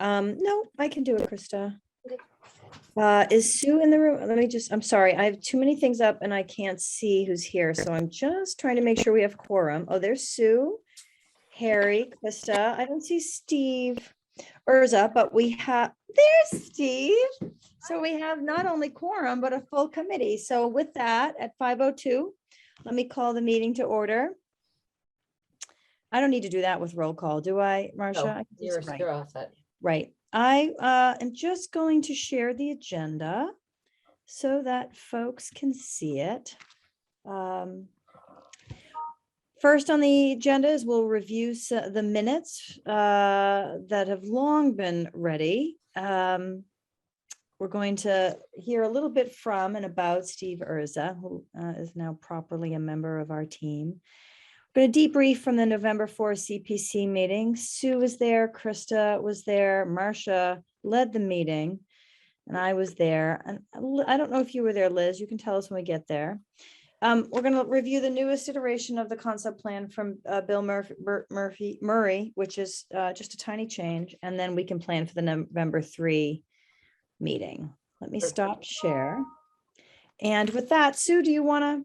No, I can do it, Krista. Okay. Is Sue in the room? I'm sorry, I have too many things up and I can't see who's here, so I'm just trying to make sure we have quorum. Oh, there's Sue, Harry, Krista. I don't see Steve Urza, but there's Steve. So we have not only quorum, but a full committee. So with that, at 5:02, let me call the meeting to order. I don't need to do that with roll call, do I, Marcia? You're all set. Right. I am just going to share the agenda so that folks can see it. First on the agenda is we'll review the minutes that have long been ready. We're going to hear a little bit from and about Steve Urza, who is now properly a member of our team. We're going to debrief from the November 4th CPC meeting. Sue was there, Krista was there, Marcia led the meeting, and I was there. And I don't know if you were there, Liz. You can tell us when we get there. We're going to review the newest iteration of the concept plan from Bill Murray, which is just a tiny change, and then we can plan for the November 3 meeting. Let me stop share. And with that, Sue, do you want to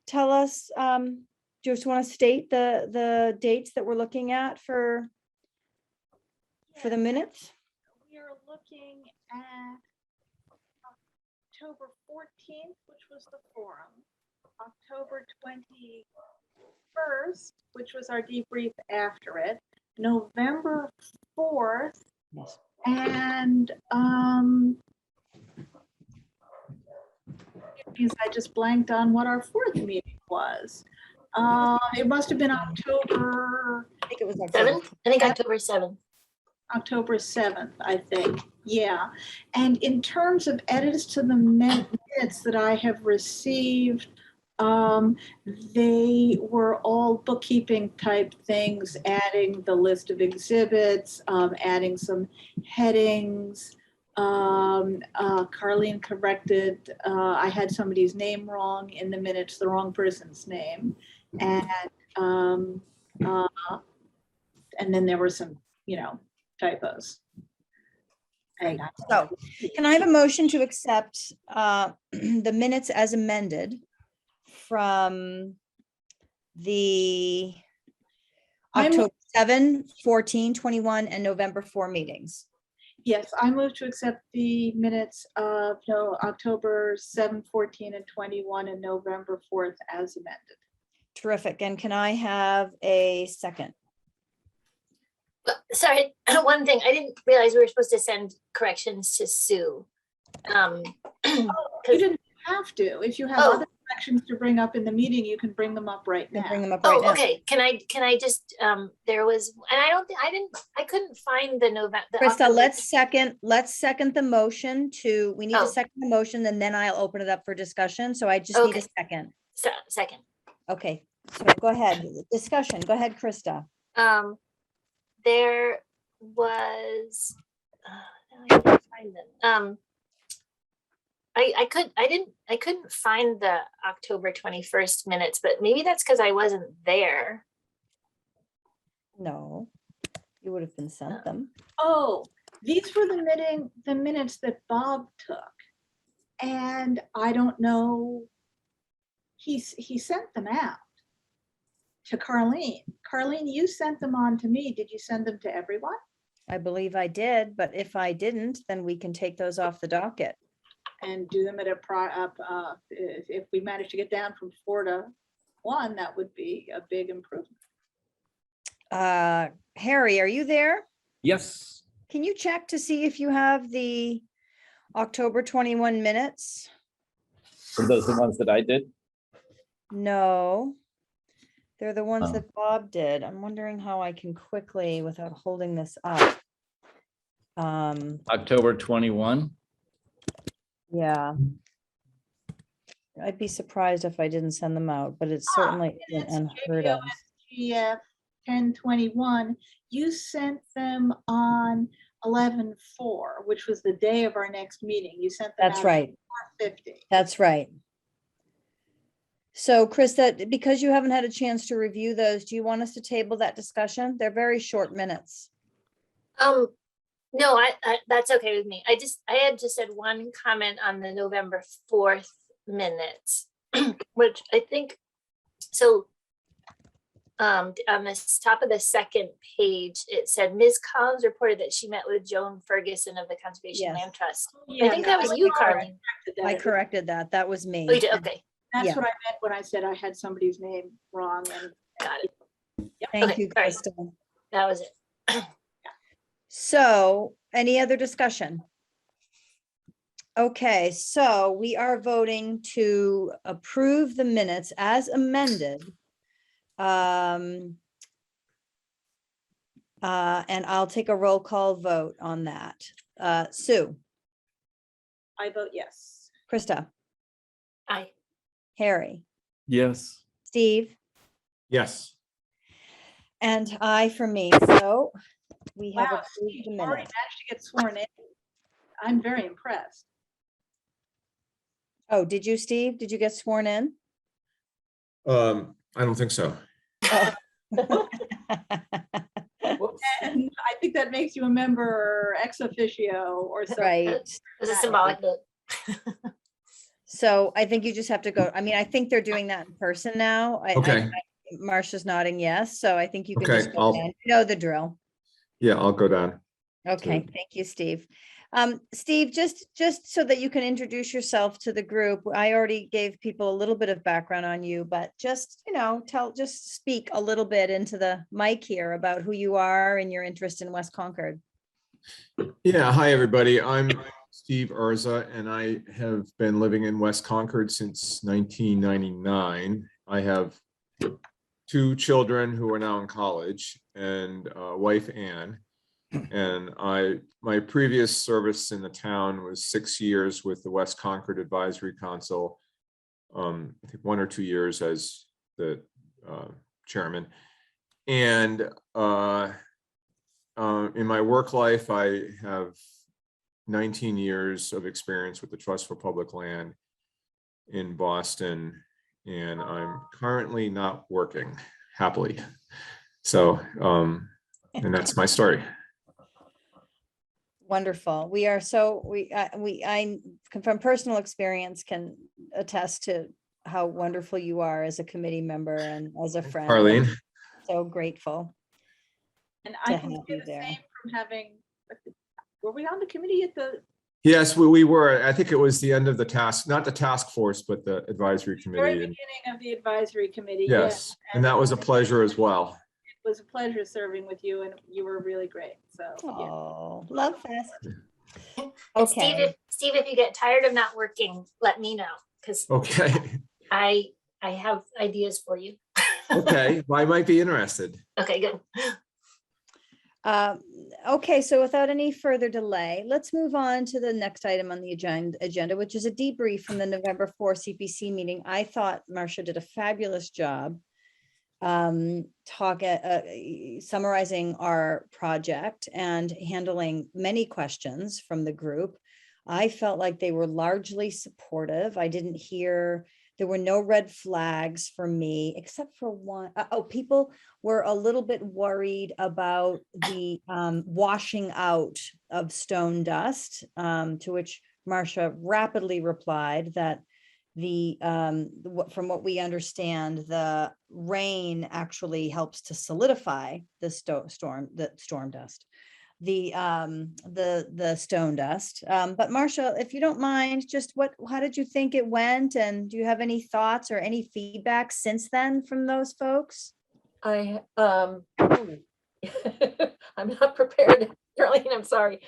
tell us, do you just want to state the dates that we're looking at for the minutes? We are looking at October 14th, which was the forum, October 21st, which was our debrief after it, November 4th, Yes. and because I just blanked on what our fourth meeting was. It must have been October. I think it was October 7th. October 7th, I think. Yeah. And in terms of edits to the minutes that I have received, they were all bookkeeping type things, adding the list of exhibits, adding some headings. Carlene corrected, I had somebody's name wrong in the minutes, the wrong person's name. And then there were some, typos. So can I have a motion to accept the minutes as amended from the October 7, 14, 21, and November 4 meetings? Yes, I move to accept the minutes of October 7, 14, and 21, and November 4th as amended. Terrific. And can I have a second? Sorry, one thing, I didn't realize we were supposed to send corrections to Sue. You didn't have to. If you have other corrections to bring up in the meeting, you can bring them up right now. Now. Okay. Can I just, there was, and I couldn't find the November. Krista, let's second the motion we need to second the motion, and then I'll open it up for discussion. So I just need a second. Second. Okay, so go ahead. Discussion. Go ahead, Krista. There was, I can't find them. I couldn't find the October 21st minutes, but maybe that's because I wasn't there. No, you would have been sent them. Oh, these were the minutes that Bob took, and I don't know. He sent them out to Carlene. Carlene, you sent them on to me. Did you send them to everyone? I believe I did, but if I didn't, then we can take those off the docket and do them at if we manage to get down from 4 to 1, that would be a big improvement. Harry, are you there? Yes. Can you check to see if you have the October 21 minutes? Are those the ones that I did? No, they're the ones that Bob did. I'm wondering how I can quickly, without holding this up. October 21. Yeah. I'd be surprised if I didn't send them out, but it's certainly unheard of. GF 1021, you sent them on 11/4, which was the day of our next meeting. You sent them That's right. 4:50. That's right. So Chris, because you haven't had a chance to review those, do you want us to table that discussion? They're very short minutes. No, that's okay with me. I had just said one comment on the November 4th minutes, which I think, so on the top of the second page, it said Ms. Collins reported that she met with Joan Ferguson of the Conservation Yes. Land Trust. Yeah, I think that was you, Carlene. I corrected that. That was me. Oh, you did? Okay, That's Yeah. what I meant when I said I had somebody's name wrong. And got it. Thank Okay, you, all right. Krista. That was it. So any other discussion? Okay, so we are voting to approve the minutes as amended. And I'll take a roll call vote on that. Sue, I vote yes. Krista, Aye. Harry, Yes. Steve, Yes. and I for me. So we have Wow, approved Steve, the you already minutes. managed to get sworn in. I'm very impressed. Oh, did you, Steve? Did you get sworn in? I don't think so. Oh. And I think that makes you a member ex officio or something. Right. It was a symbolic vote. So I think you just have to go. I mean, I think they're doing that in person now. Okay. Marcia's nodding yes, so I think you can Okay, just go in. You know the drill. Yeah, I'll go down. Okay, thank you, Steve. Steve, just so that you can introduce yourself to the group, I already gave people a little bit of background on you, but just, just speak a little bit into the mic here about who you are and your interest in West Concord. Yeah, hi, everybody. I'm Steve Urza, and I have been living in West Concord since 1999. I have 2 children who are now in college and wife, Ann. And my previous service in the town was 6 years with the West Concord Advisory Council. I think 1 or 2 years as the chairman. And in my work life, I have 19 years of experience with the Trust for Public Land in Boston, and I'm currently not working happily. So, and that's my story. Wonderful. We are so, I from personal experience can attest to how wonderful you are as a committee member and as a friend. Arlene. So grateful. And to I can have say you the there. same from having, were we on the committee at the Yes, we were. I think it was the end of the task, not the task force, but the advisory very committee. And beginning of the advisory committee? yes, and that was a pleasure as well. It was a pleasure serving with you, and you were really great. So, yeah. Oh, love fest. And Okay. Steve, if you get tired of not working, let me know, because Okay. I have ideas for you. Okay, well, I might be interested. Okay, good. Okay, so without any further delay, let's move on to the next item on the agenda, which is a debrief from the November 4 CPC meeting. I thought Marcia did a fabulous job summarizing our project and handling many questions from the group. I felt like they were largely supportive. I didn't hear, there were no red flags for me, except for one. People were a little bit worried about the washing out of stone dust, to which Marcia rapidly replied that from what we understand, the rain actually helps to solidify the storm dust, the stone dust. But Marcia, if you don't mind, just how did you think it went? And do you have any thoughts or any feedback since then from those folks? I'm not prepared, Caroline, I'm sorry.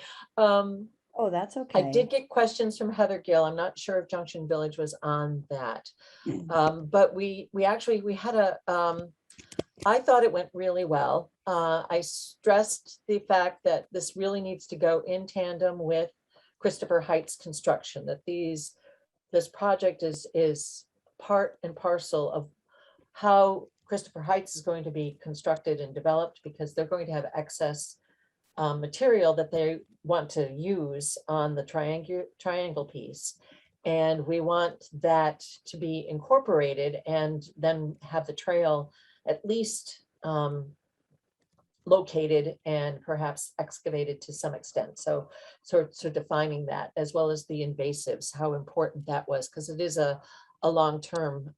Oh, that's okay. I did get questions from Heather Gill. I'm not sure if Junction Village was on that. But we had I thought it went really well. I stressed the fact that this really needs to go in tandem with Christopher Heights construction, that this project is part and parcel of how Christopher Heights is going to be constructed and developed, because they're going to have excess material that they want to use on the triangle piece. And we want that to be incorporated and then have the trail at least located and perhaps excavated to some extent. So defining that, as well as the invasives, how important that was, because it is a long-term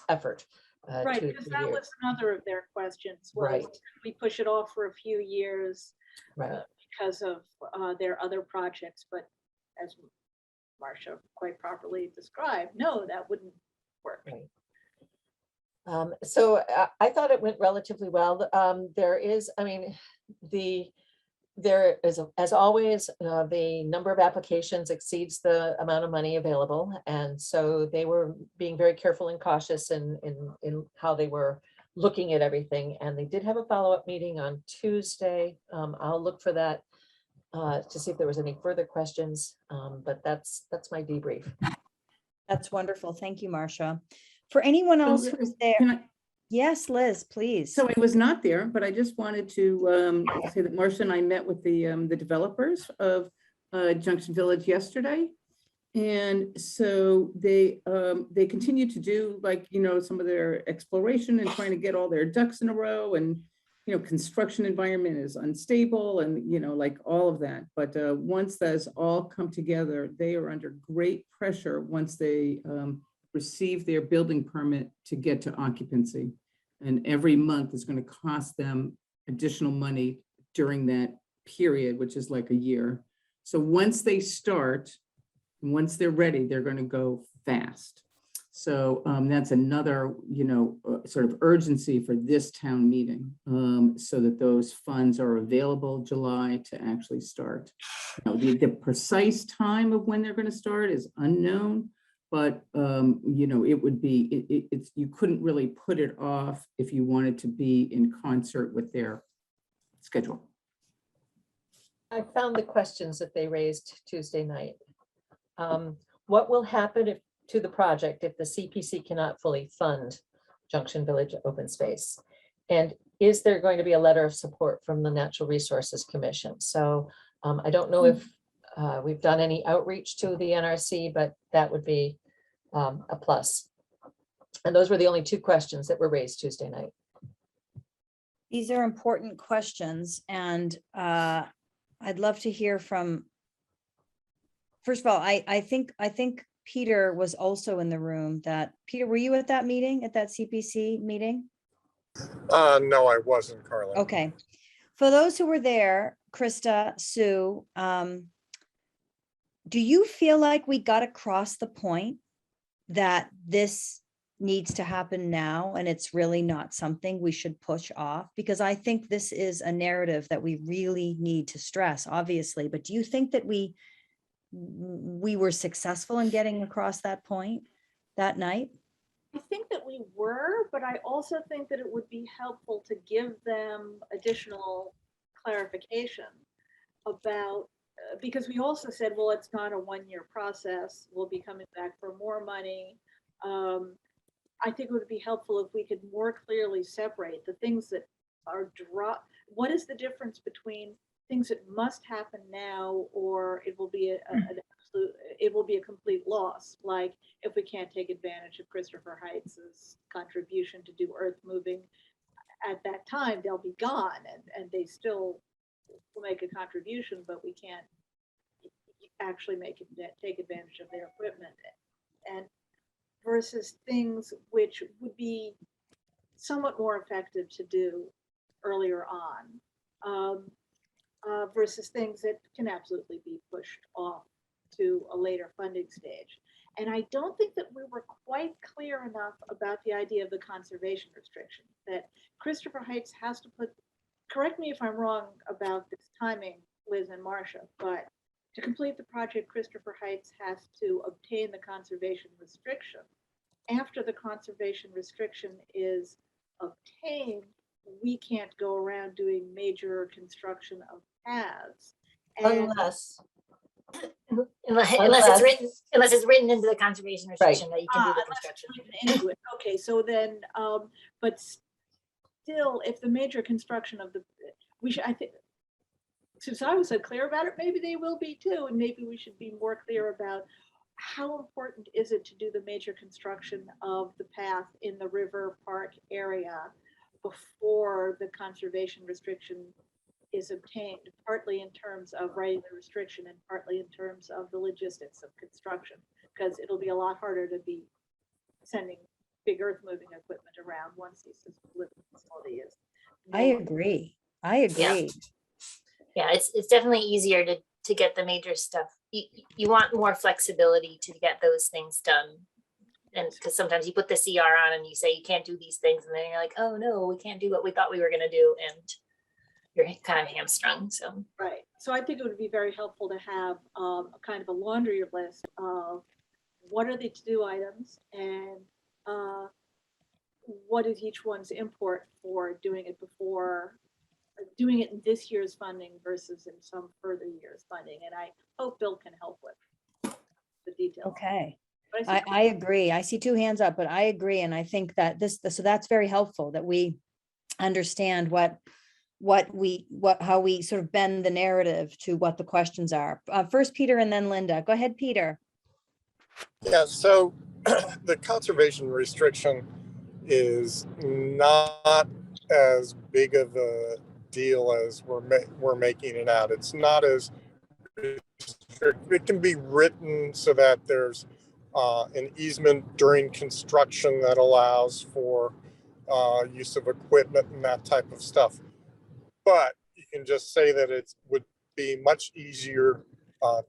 effort. Right, 2 to because 3 that years. was another of their questions, was Right. we push it off for a few years Right. because of their other projects, but as Marcia quite properly described, no, that wouldn't work. Right. So I thought it went relatively well. There is, I mean, there is, as always, the number of applications exceeds the amount of money available. And so they were being very careful and cautious in how they were looking at everything. And they did have a follow-up meeting on Tuesday. I'll look for that to see if there was any further questions. But that's my debrief. That's wonderful. Thank you, Marcia. For anyone else who was there, Can I- yes, Liz, please. So I was not there, but I just wanted to say that Marcia and I met with the developers of Junction Village yesterday. And so they continue to do, like, you know, some of their exploration and trying to get all their ducks in a row, and, you know, construction environment is unstable and, you know, like all of that. But once that's all come together, they are under great pressure once they receive their building permit to get to occupancy. And every month is going to cost them additional money during that period, which is like a year. So once they start, once they're ready, they're going to go fast. So that's another, you know, sort of urgency for this town meeting, so that those funds are available July to actually start. Now, the precise time of when they're going to start is unknown, but you know, it would be, it's, you couldn't really put it off if you wanted to be in concert with their schedule. I found the questions that they raised Tuesday night. What will happen to the project if the CPC cannot fully fund Junction Village Open Space? And is there going to be a letter of support from the Natural Resources Commission? So I don't know if we've done any outreach to the NRC, but that would be a plus. And those were the only two questions that were raised Tuesday night. These are important questions, and I'd love to hear from, first of all, I think Peter was also in the room. Peter, were you at that meeting, at that CPC meeting? No, I wasn't, Carla. Okay. For those who were there, Krista, Sue, do you feel like we got across the point that this needs to happen now and it's really not something we should push off? Because I think this is a narrative that we really need to stress, obviously, but do you think that we were successful in getting across that point that night? I think that we were, but I also think that it would be helpful to give them additional clarification about, because we also said, well, it's not a one-year process. We'll be coming back for more money. I think it would be helpful if we could more clearly separate the things that are what is the difference between things that must happen now, or it will be a complete loss. Like if we can't take advantage of Christopher Heights' contribution to do earth moving at that time, they'll be gone, and they still will make a contribution, but we can't actually take advantage of their equipment. And versus things which would be somewhat more effective to do earlier on. Versus things that can absolutely be pushed off to a later funding stage. And I don't think that we were quite clear enough about the idea of the conservation restriction, that Christopher Heights has to put, correct me if I'm wrong about this timing, Liz and Marcia, but to complete the project, Christopher Heights has to obtain the conservation restriction. After the conservation restriction is obtained, we can't go around doing major construction of paths. And Unless it's written into the conservation restriction that you can do the construction. into it. Okay, so then, but still, if the major construction of I think, since I was so clear about it, maybe they will be too, and maybe we should be more clear about how important is it to do the major construction of the path in the River Park area before the conservation restriction is obtained, partly in terms of writing the restriction and partly in terms of the logistics of construction, because it'll be a lot harder to be sending big earth moving equipment around once this living facility is. I agree. I agree. Yeah, it's definitely easier to get the major stuff. You want more flexibility to get those things done. And because sometimes you put the CR on and you say you can't do these things, and then you're like, oh no, we can't do what we thought we were gonna do, and you're kind of hamstrung. So Right. So I think it would be very helpful to have a kind of a laundry list of what are the to-do items and what is each one's import for doing it before, doing it in this year's funding versus in some further year's funding. And I hope Bill can help with the details. Okay. But I see- I agree. I see two hands up, but I agree. And I think that so that's very helpful that we understand how we sort of bend the narrative to what the questions are. First Peter and then Linda. Go ahead, Peter. Yeah, so the conservation restriction is not as big of a deal as we're making it out. It's not as it can be written so that there's an easement during construction that allows for use of equipment and that type of stuff. But you can just say that it would be much easier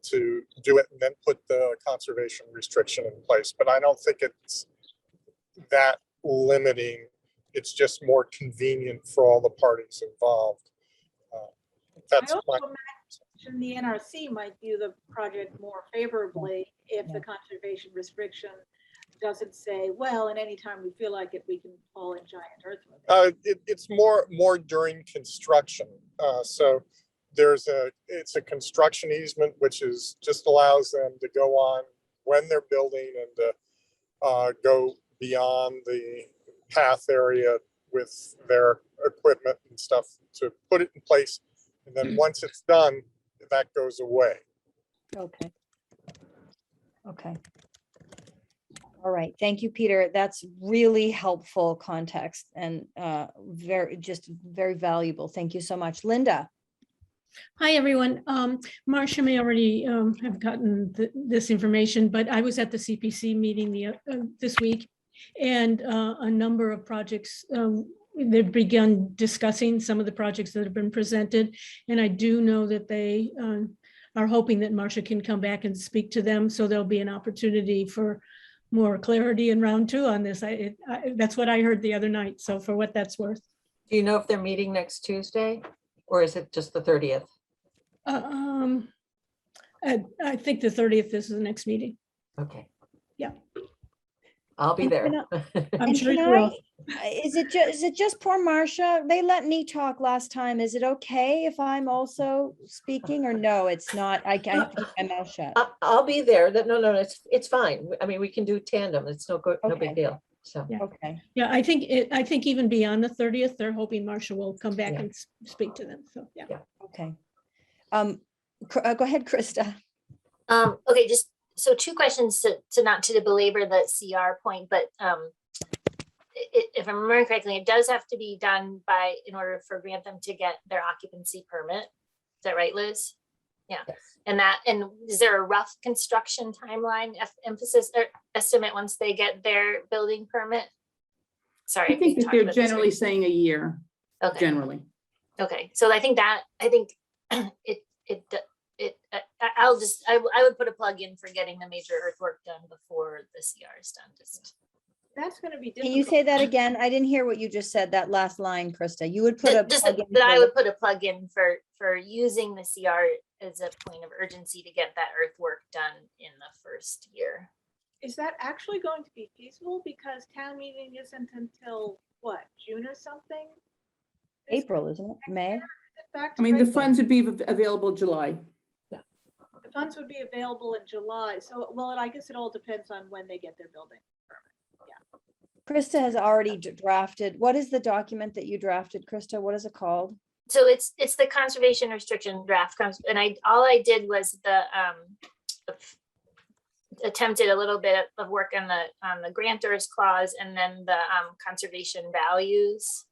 to do it and then put the conservation restriction in place. But I don't think it's that limiting. It's just more convenient for all the parties involved. That's I my also imagine the NRC might view the project more favorably if the conservation restriction doesn't say, well, and anytime we feel like it, we can haul in giant earth moving. it's more during construction. So it's a construction easement, which is just allows them to go on when they're building and to go beyond the path area with their equipment and stuff to put it in place. And then once it's done, that goes away. Okay. Okay. All right. Thank you, Peter. That's really helpful context and very valuable. Thank you so much. Linda. Hi, everyone. Marcia may already have gotten this information, but I was at the CPC meeting this week, and a number of projects, they've begun discussing some of the projects that have been presented. And I do know that they are hoping that Marcia can come back and speak to them. So there'll be an opportunity for more clarity in round two on this. That's what I heard the other night. So for what that's worth. Do you know if they're meeting next Tuesday or is it just the 30th? I think the 30th is the next meeting. Okay. Yeah. I'll be And there. I'm And sure can you will. is it just poor Marcia? They let me talk last time. Is it okay if I'm also speaking or no, it's not? I have to keep my mouth shut. I'll be there. No, it's fine. I mean, we can do tandem. It's no Okay. big deal. So, Yeah. Okay. Yeah, I think even beyond the 30th, they're hoping Marcia will come back Yeah. and speak to them. So, yeah. Okay. Go ahead, Krista. okay, just so two questions to not to belabor the CR point, but if I'm remembering correctly, it does have to be done in order for Grantham to get their occupancy permit. Is that right, Liz? Yeah. yes. And is there a rough construction timeline emphasis or estimate once they get their building permit? Sorry. I think that they're generally saying a year, okay. generally. Okay, so I think I would put a plug in for getting the major earthwork done before the CR is done. That's going to be Can difficult. you say that again? I didn't hear what you just said, that last line, Krista. You would put a Just plug that in I for- would put a plug in for using the CR as a point of urgency to get that earthwork done in the first year. Is that actually going to be feasible? Because town meeting isn't until what, June or something? April, isn't it? May? Back I mean, the to funds would be available July. the funds would be available in July. So, well, I guess it all depends on when they get their building permit. Krista has already drafted. What is the document that you drafted, Krista? What is it called? So it's the conservation restriction draft, and all I did was attempted a little bit of work on the grantors clause and then the conservation values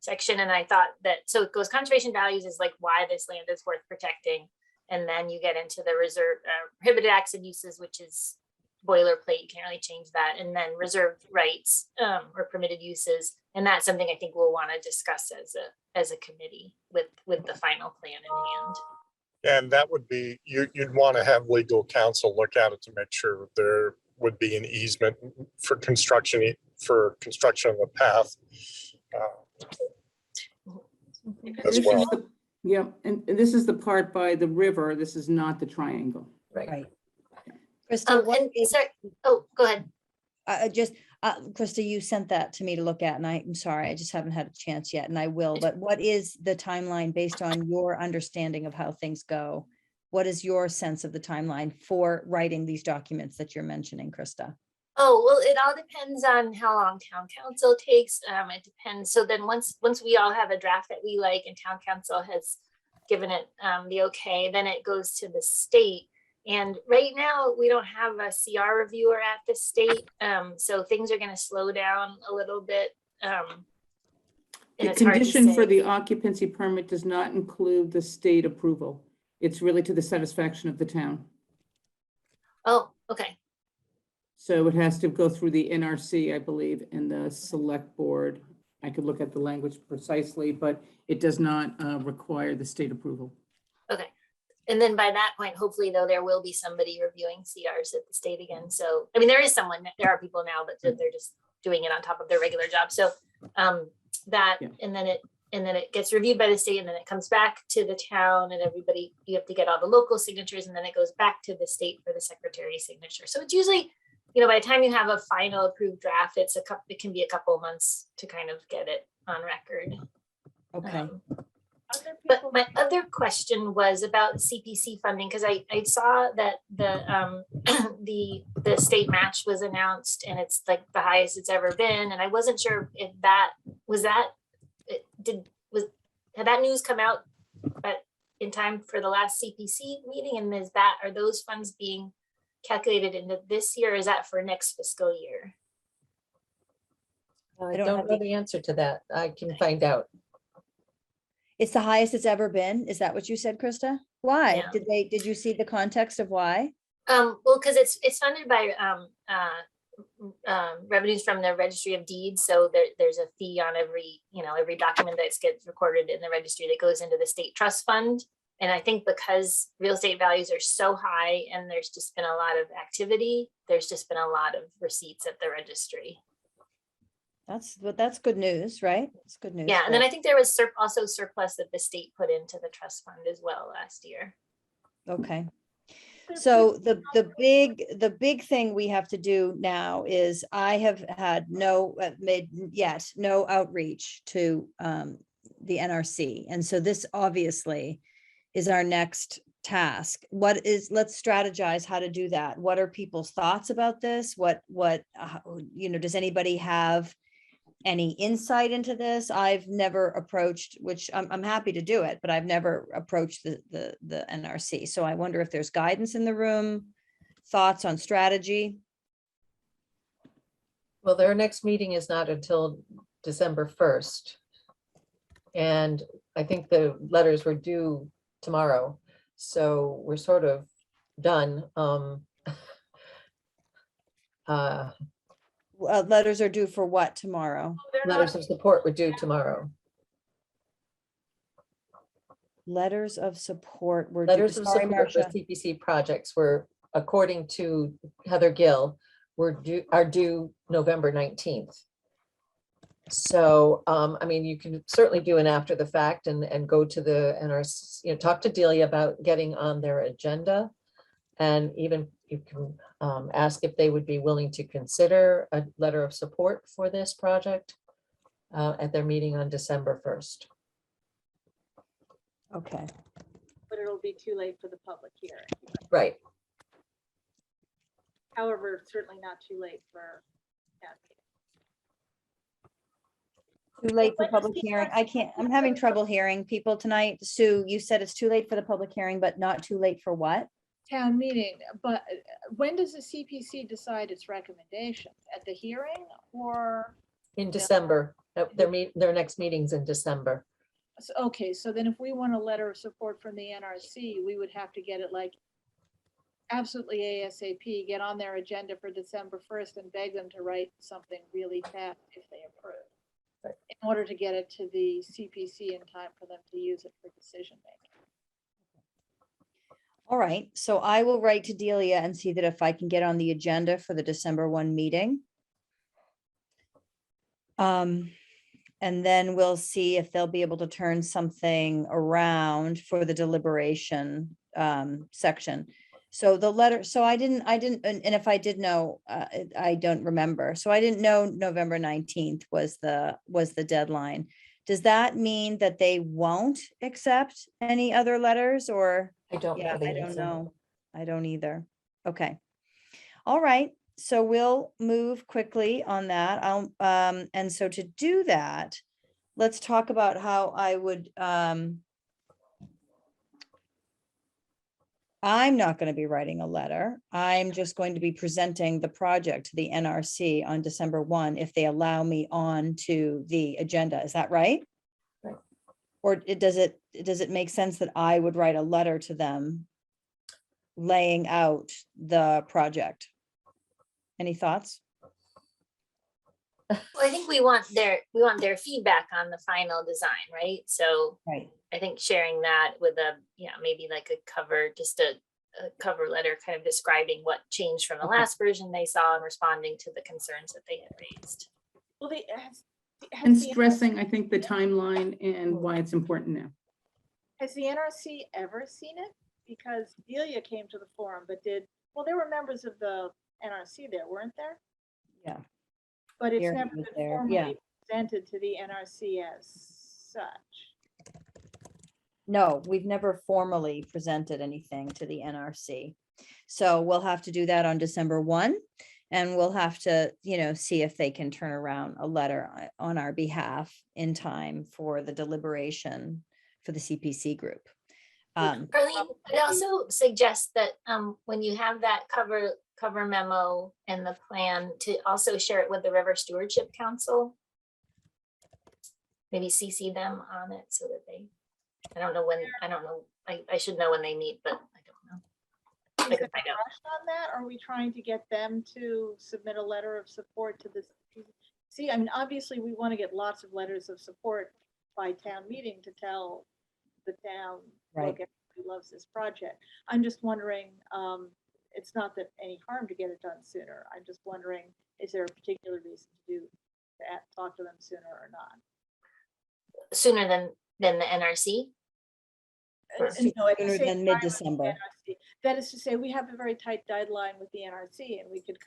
section. And I thought that, so it goes conservation values is like why this land is worth protecting. And then you get into the reserve prohibited acts and uses, which is boilerplate. You can't really change that. And then reserved rights or permitted uses. And that's something I think we'll want to discuss as a committee with the final plan in hand. And that would be, you'd want to have legal counsel look at it to make sure there would be an easement for construction of the path as This is well. Yeah, and this is the part by the river. This is not the triangle. Right. Krista, what And is, sorry, oh, go ahead. Krista, you sent that to me to look at, and I'm sorry, I just haven't had a chance yet, and I will, but what is the timeline based on your understanding of how things go? What is your sense of the timeline for writing these documents that you're mentioning, Krista? Oh, well, it all depends on how long town council takes. It depends. So then once we all have a draft that we like and town council has given it the okay, then it goes to the state. And right now we don't have a CR reviewer at the state. So things are going to slow down a little bit. And The it's hard to condition for say. the occupancy permit does not include the state approval. It's really to the satisfaction of the town. Oh, okay. So it has to go through the NRC, I believe, and the select board. I could look at the language precisely, but it does not require the state approval. Okay. And then by that point, hopefully though, there will be somebody reviewing CRs at the state again. So, I mean, there are people now, but they're just doing it on top of their regular job. So that, Yeah. and then it gets reviewed by the state, and then it comes back to the town, and everybody, you have to get all the local signatures, and then it goes back to the state for the secretary's signature. So it's usually, by the time you have a final approved draft, it can be a couple of months to kind of get it on record. Okay. But my other question was about Cpc funding, because I saw that the the state match was announced, and it's like the highest it's ever been, and I wasn't sure if had that news come out in time for the last Cpc meeting, and are those funds being calculated into this year, or is that for next fiscal year? I don't don't have know the- the answer to that. I can find out. It's the highest it's ever been. Is that what you said, Krista? Why? Yeah. Did you see the context of why? Well, because it's funded by revenues from the Registry of Deeds. So there's a fee on every document that gets recorded in the registry that goes into the state trust fund. And I think because real estate values are so high and there's just been a lot of activity, there's just been a lot of receipts at the registry. That's good news, right? It's good news. Yeah, and then I think there was also surplus that the state put into the trust fund as well last year. Okay. So the big thing we have to do now is I have had no outreach to the NRC. And so this obviously is our next task. Let's strategize how to do that. What are people's thoughts about this? Does anybody have any insight into this? I've never approached, which I'm happy to do it, but I've never approached the NRC. So I wonder if there's guidance in the room, thoughts on strategy. Well, their next meeting is not until December 1st. And I think the letters were due tomorrow. So we're sort of done. Letters are due for what tomorrow? Letters of support were due tomorrow. Letters of support were due. Letters of Sorry, support for Marcia. CPC projects were, according to Heather Gill, are due November 19th. So, I mean, you can certainly do an after the fact and go to the NRC, talk to Delia about getting on their agenda. And even you can ask if they would be willing to consider a letter of support for this project at their meeting on December 1st. Okay. But it'll be too late for the public hearing. Right. However, certainly not too late for town meeting. Too late for When does public the hearing. NRC I'm having trouble hearing people tonight. Sue, you said it's too late for the public hearing, but not too late for what? Town meeting, but when does the CPC decide its recommendations? At the hearing or In December, their next meeting's in December. Okay, so then if we want a letter of support from the NRC, we would have to get it like absolutely ASAP, get on their agenda for December 1st and beg them to write something really fast if they approve. Right. In order to get it to the CPC in time for them to use it for decision making. All right, so I will write to Delia and see that if I can get on the agenda for the December 1 meeting. And then we'll see if they'll be able to turn something around for the deliberation section. So the letter, so I didn't, and if I did know, I don't remember. So I didn't know November 19th was the deadline. Does that mean that they won't accept any other letters or? I don't Yeah, know. the I don't answer. know. I don't either. Okay. All right. So we'll move quickly on that. And so to do that, let's talk about how I would, I'm not going to be writing a letter. I'm just going to be presenting the project to the NRC on December 1 if they allow me on to the agenda. Is that right? Right. Or does it make sense that I would write a letter to them laying out the project? Any thoughts? Well, I think we want their feedback on the final design, right? So Right. I think sharing that with maybe like a cover, just a cover letter kind of describing what changed from the Okay. last version they saw and responding to the concerns that they had raised. Well, And stressing, I think, the timeline and why it's important now. has the NRC ever seen it? Because Delia came to the forum, but there were members of the NRC there, weren't there? Yeah. But it's Here, never he was been there, formally yeah. presented to the NRC as such. No, we've never formally presented anything to the NRC. So we'll have to do that on December 1. And we'll have to, see if they can turn around a letter on our behalf in time for the deliberation for the CPC group. Arlene, I'd also suggest that when you have that cover memo and the plan, to also share it with the River Stewardship Council. Maybe CC them on it so that I should know when they meet, but I don't know. I Is can there find a out. rush on that? Are we trying to get them to submit a letter of support to this? See, I mean, obviously, we want to get lots of letters of support by town meeting to tell the town, Right. look, everybody loves this project. I'm just wondering, it's not that any harm to get it done sooner. I'm just wondering, is there a particular reason to talk to them sooner or not? Sooner than the NRC. No, at the Sooner same than time with the mid-December. NRC. That is to say, we have a very tight deadline with the NRC, and we could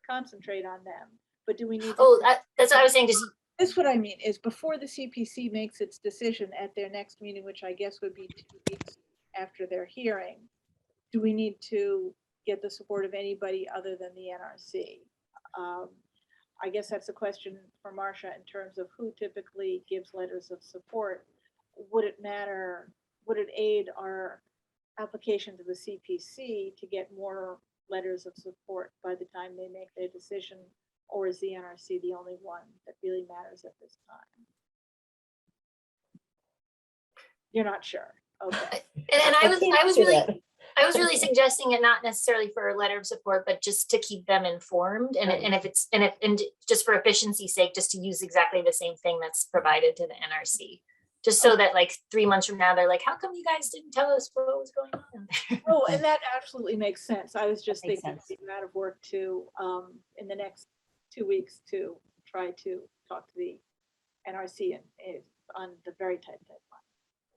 concentrate on them. But do we need? That's what I was saying. Just That's what I mean, is before the CPC makes its decision at their next meeting, which I guess would be 2 weeks after their hearing, do we need to get the support of anybody other than the NRC? I guess that's a question for Marcia in terms of who typically gives letters of support. Would it matter, would it aid our application to the CPC to get more letters of support by the time they make their decision? Or is the NRC the only one that really matters at this time? You're not sure. Okay. and I was that. really suggesting it not necessarily for a letter of support, but just to keep them informed. And Right. and just for efficiency's sake, just to use exactly the same thing that's provided to the NRC. Just so that like 3 months from now, they're like, how come you guys didn't tell us what was going on? Oh, and that absolutely makes sense. I was just Makes thinking sense. it'd be a matter of work to, in the next 2 weeks, to try to talk to the NRC and on the very tight deadline.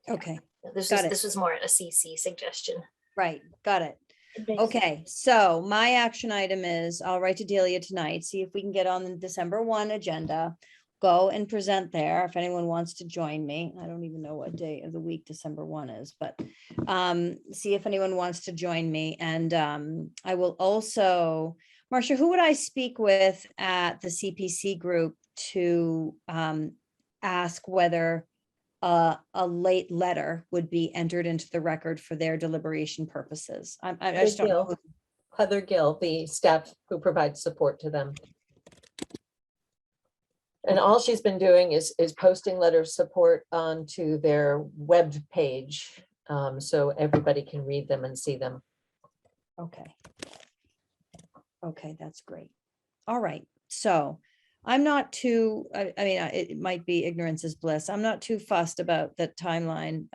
Okay, This Got it. this was more a CC suggestion. right, got it. It makes sense. Okay, so my action item is I'll write to Delia tonight, see if we can get on the December 1 agenda. Go and present there if anyone wants to join me. I don't even know what day of the week December 1 is, but see if anyone wants to join me. And I will also, Marcia, who would I speak with at the CPC group to ask whether a late letter would be entered into the record for their deliberation purposes? I just don't know. who- Heather Gill, the staff who provides support to them. And all she's been doing is posting letters of support onto their web page. So everybody can read them and see them. Okay. Okay, that's great. All right, so I'm not too, I mean, it might be ignorance is bliss. I'm not too fussed about the timeline.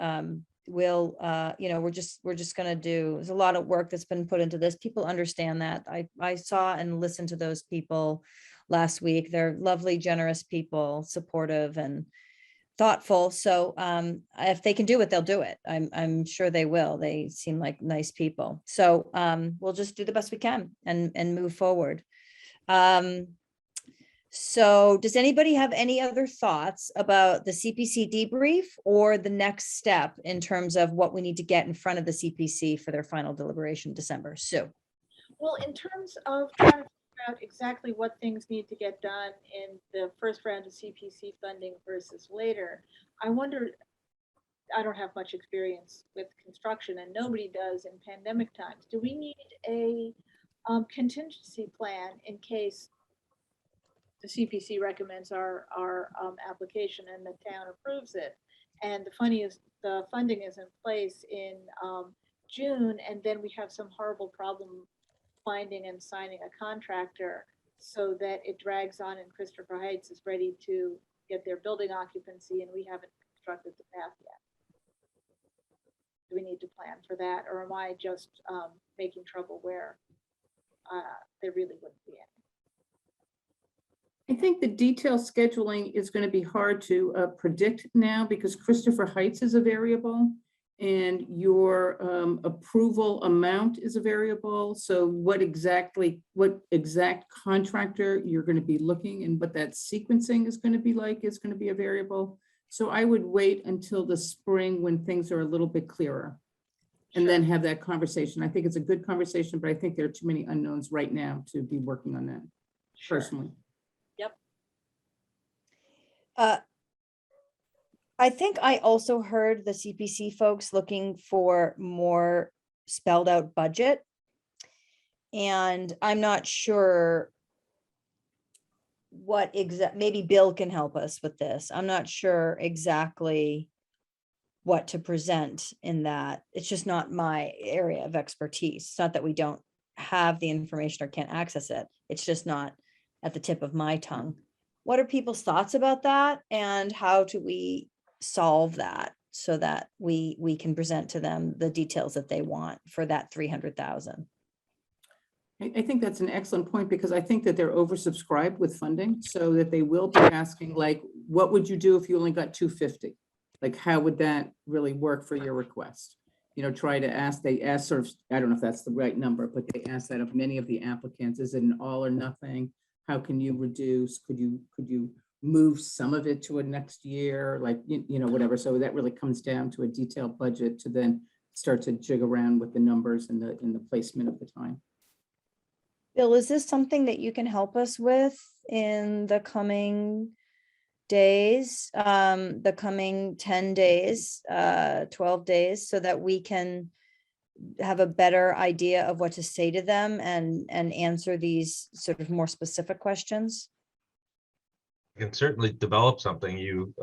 We'll, you know, we're just gonna do, there's a lot of work that's been put into this. People understand that. I saw and listened to those people last week. They're lovely, generous people, supportive and thoughtful. So if they can do it, they'll do it. I'm sure they will. They seem like nice people. So we'll just do the best we can and move forward. So does anybody have any other thoughts about the CPC debrief or the next step in terms of what we need to get in front of the CPC for their final deliberation in December? Sue. Well, in terms of trying to figure out exactly what things need to get done in the first round of CPC funding versus later, I wonder, I don't have much experience with construction and nobody does in pandemic times. Do we need a contingency plan in case the CPC recommends our application and the town approves it? And the funding is in place in June, and then we have some horrible problem finding and signing a contractor so that it drags on and Christopher Heights is ready to get their building occupancy and we haven't constructed the path yet. Do we need to plan for that, or am I just making trouble where there really wouldn't be any? I think the detailed scheduling is going to be hard to predict now because Christopher Heights is a variable and your approval amount is a variable. So what exact contractor you're going to be looking and what that sequencing is going to be like is going to be a variable. So I would wait until the spring when things are a little bit clearer and then have that conversation. I think it's a good conversation, but I think there are too many unknowns right now to be working on that personally. I think I also heard the CPC folks looking for more spelled out budget. And I'm not sure what maybe Bill can help us with this. I'm not sure exactly what to present in that. It's just not my area of expertise. It's not that we don't have the information or can't access it. It's just not at the tip of my tongue. What are people's thoughts about that? And how do we solve that so that we can present to them the details that they want for that 300,000? I think that's an excellent point because I think that they're oversubscribed with funding so that they will be asking like, what would you do if you only got 250? Like, how would that really work for your request? You know, try to ask, they ask sort of, I don't know if that's the right number, but they ask that of many of the applicants. Is it an all or nothing? How can you reduce? Could you move some of it to a next year? Like, you know, whatever. So that really comes down to a detailed budget to then start to jig around with the numbers and the placement of the time. Bill, is this something that you can help us with in the coming days, the coming 10 days, 12 days, so that we can have a better idea of what to say to them and answer these sort of more specific questions? I can certainly develop something. You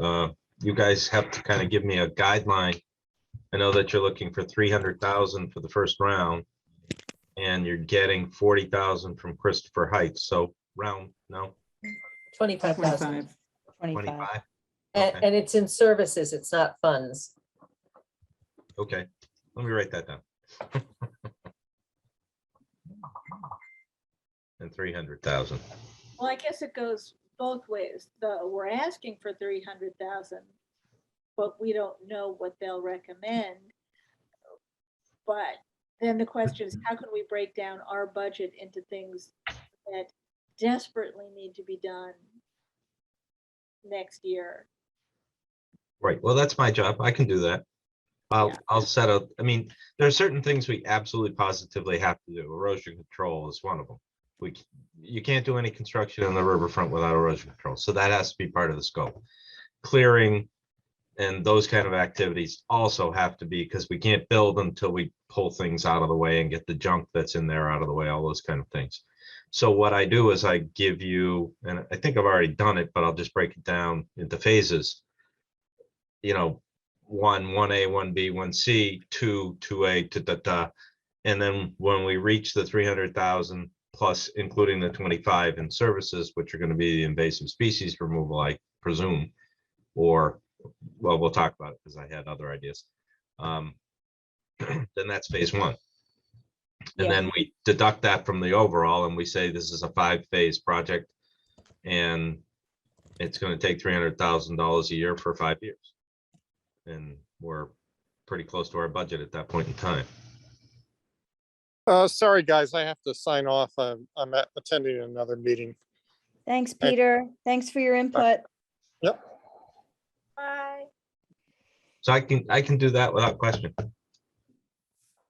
guys have to kind of give me a guideline. I know that you're looking for 300,000 for the first round and you're getting 40,000 from Christopher Heights. So round, no? 25,000. 25. And it's in services, it's not funds. Okay, let me write that down. And 300,000. Well, I guess it goes both ways. We're asking for 300,000, but we don't know what they'll recommend. But then the question is, how can we break down our budget into things that desperately need to be done next year? Right. Well, that's my job. I can do that. I'll set up. I mean, there are certain things we absolutely positively have to do. Erosion control is one of them. You can't do any construction on the riverfront without erosion control. So that has to be part of the scope. Clearing and those kind of activities also have to be, because we can't build until we pull things out of the way and get the junk that's in there out of the way, all those kind of things. So what I do is I give you, and I think I've already done it, but I'll just break it down into phases. You know, 1A, 1B, 1C, 2A, da. And then when we reach the 300,000 plus, including the 25 in services, which are going to be the invasive species removal, I presume, or, well, we'll talk about it because I had other ideas. Then that's phase one. And then we deduct that from the overall and we say this is a 5-phase project and it's going to take $300,000 a year for 5 years. And we're pretty close to our budget at that point in time. Sorry, guys, I have to sign off. I'm attending another meeting. Thanks, Peter. Thanks for your input. Yep. Bye. So I can do that without question.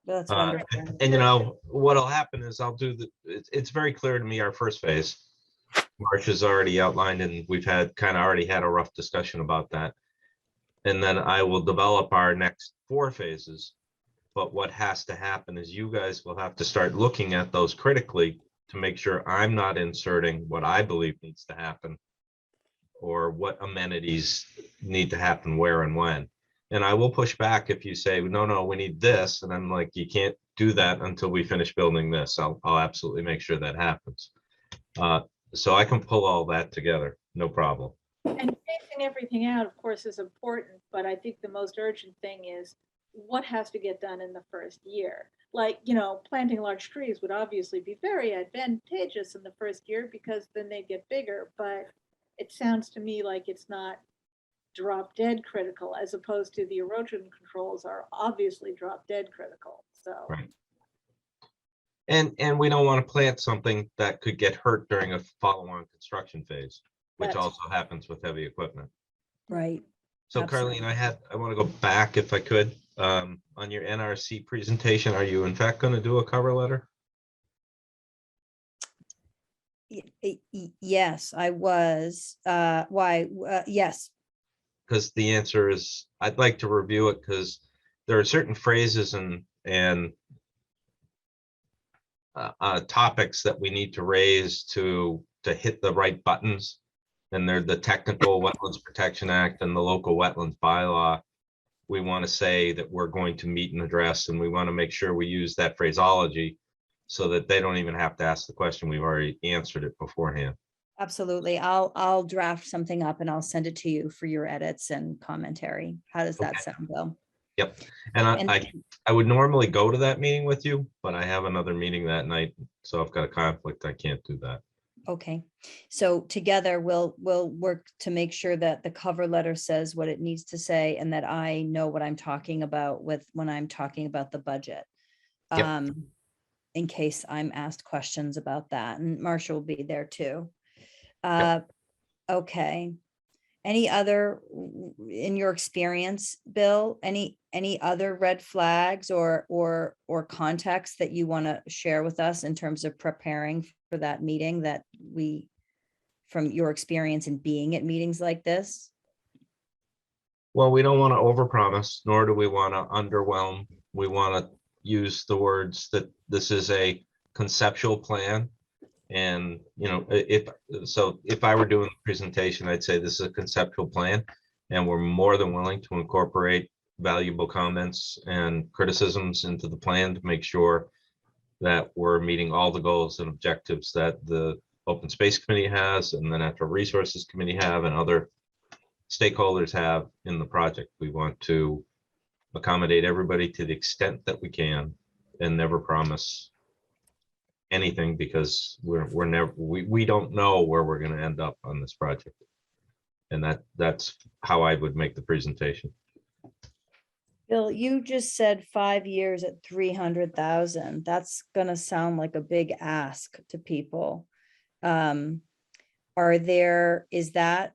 That's wonderful. And you know, what'll happen is I'll do it's very clear to me our first phase. Marcia's already outlined and we've already had a rough discussion about that. And then I will develop our next 4 phases. But what has to happen is you guys will have to start looking at those critically to make sure I'm not inserting what I believe needs to happen or what amenities need to happen where and when. And I will push back if you say, no, we need this. And I'm like, you can't do that until we finish building this. I'll absolutely make sure that happens. So I can pull all that together, no problem. And phasing everything out, of course, is important, but I think the most urgent thing is what has to get done in the first year. Like, you know, planting large trees would obviously be very advantageous in the first year because then they get bigger, but it sounds to me like it's not drop dead critical, as opposed to the erosion controls are obviously drop dead critical. So right. And we don't want to plant something that could get hurt during a follow-on construction phase, which also happens with heavy equipment. Right. So Absolutely. Carlene, I want to go back if I could on your NRC presentation. Are you in fact going to do a cover letter? Yes, I was. Why? Yes. Because the answer is I'd like to review it because there are certain phrases and topics that we need to raise to hit the right buttons. And they're the Technical Wetlands Protection Act and the Local Wetlands Bylaw. We want to say that we're going to meet and address, and we want to make sure we use that phraseology so that they don't even have to ask the question. We've already answered it beforehand. Absolutely. I'll draft something up and I'll send it to you for your edits and commentary. How does that sound, Bill? Yep. And I would normally go to that meeting with you, but I have another meeting that night. So I've got a conflict. I can't do that. Okay. So together we'll work to make sure that the cover letter says what it needs to say and that I know what I'm talking about when I'm talking about the budget. Yep. In case I'm asked questions about that, and Marcia will be there too. Okay. Any other, in your experience, Bill, any other red flags or context that you want to share with us in terms of preparing for that meeting that from your experience in being at meetings like this? Well, we don't want to overpromise, nor do we want to underwhelm. We want to use the words that this is a conceptual plan. And, you know, if I were doing the presentation, I'd say this is a conceptual plan and we're more than willing to incorporate valuable comments and criticisms into the plan to make sure that we're meeting all the goals and objectives that the Open Space Committee has and the Natural Resources Committee have and other stakeholders have in the project. We want to accommodate everybody to the extent that we can and never promise anything because we don't know where we're going to end up on this project. And that's how I would make the presentation. Bill, you just said 5 years at 300,000. That's going to sound like a big ask to people. Is that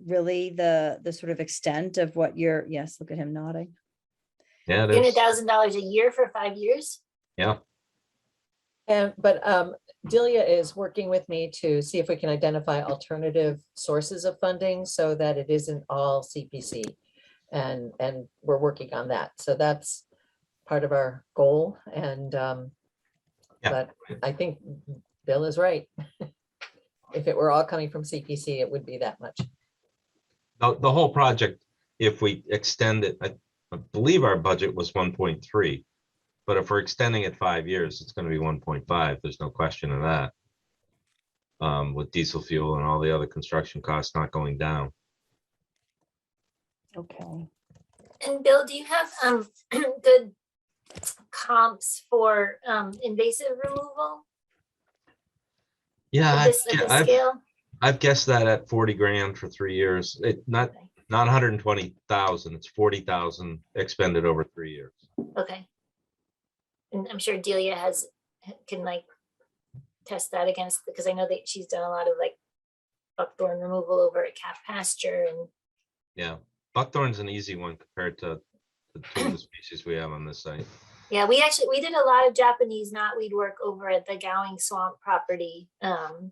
really the sort of extent of what yes, look at him nodding. Yeah, it is. $300,000 a year for 5 years? Yeah. But Delia is working with me to see if we can identify alternative sources of funding so that it isn't all CPC. And we're working on that. So that's part of our goal. And but I think Bill is right. If it were all coming from CPC, it would be that much. The whole project, if we extend it, I believe our budget was 1.3. But if we're extending it 5 years, it's gonna be 1.5. There's no question of that. With diesel fuel and all the other construction costs not going down. Okay. And Bill, do you have good comps for invasive removal? Yeah, At this scale? I've guessed that at 40 grand for 3 years. Not 120,000, it's 40,000 expended over 3 years. Okay. And I'm sure Delia can like test that against, because I know that she's done a lot of like buckthorn removal over at calf pasture and. Yeah, buckthorn's an easy one compared to the two of the species we have on this site. Yeah, we did a lot of Japanese knotweed work over at the Gowing Swamp property. And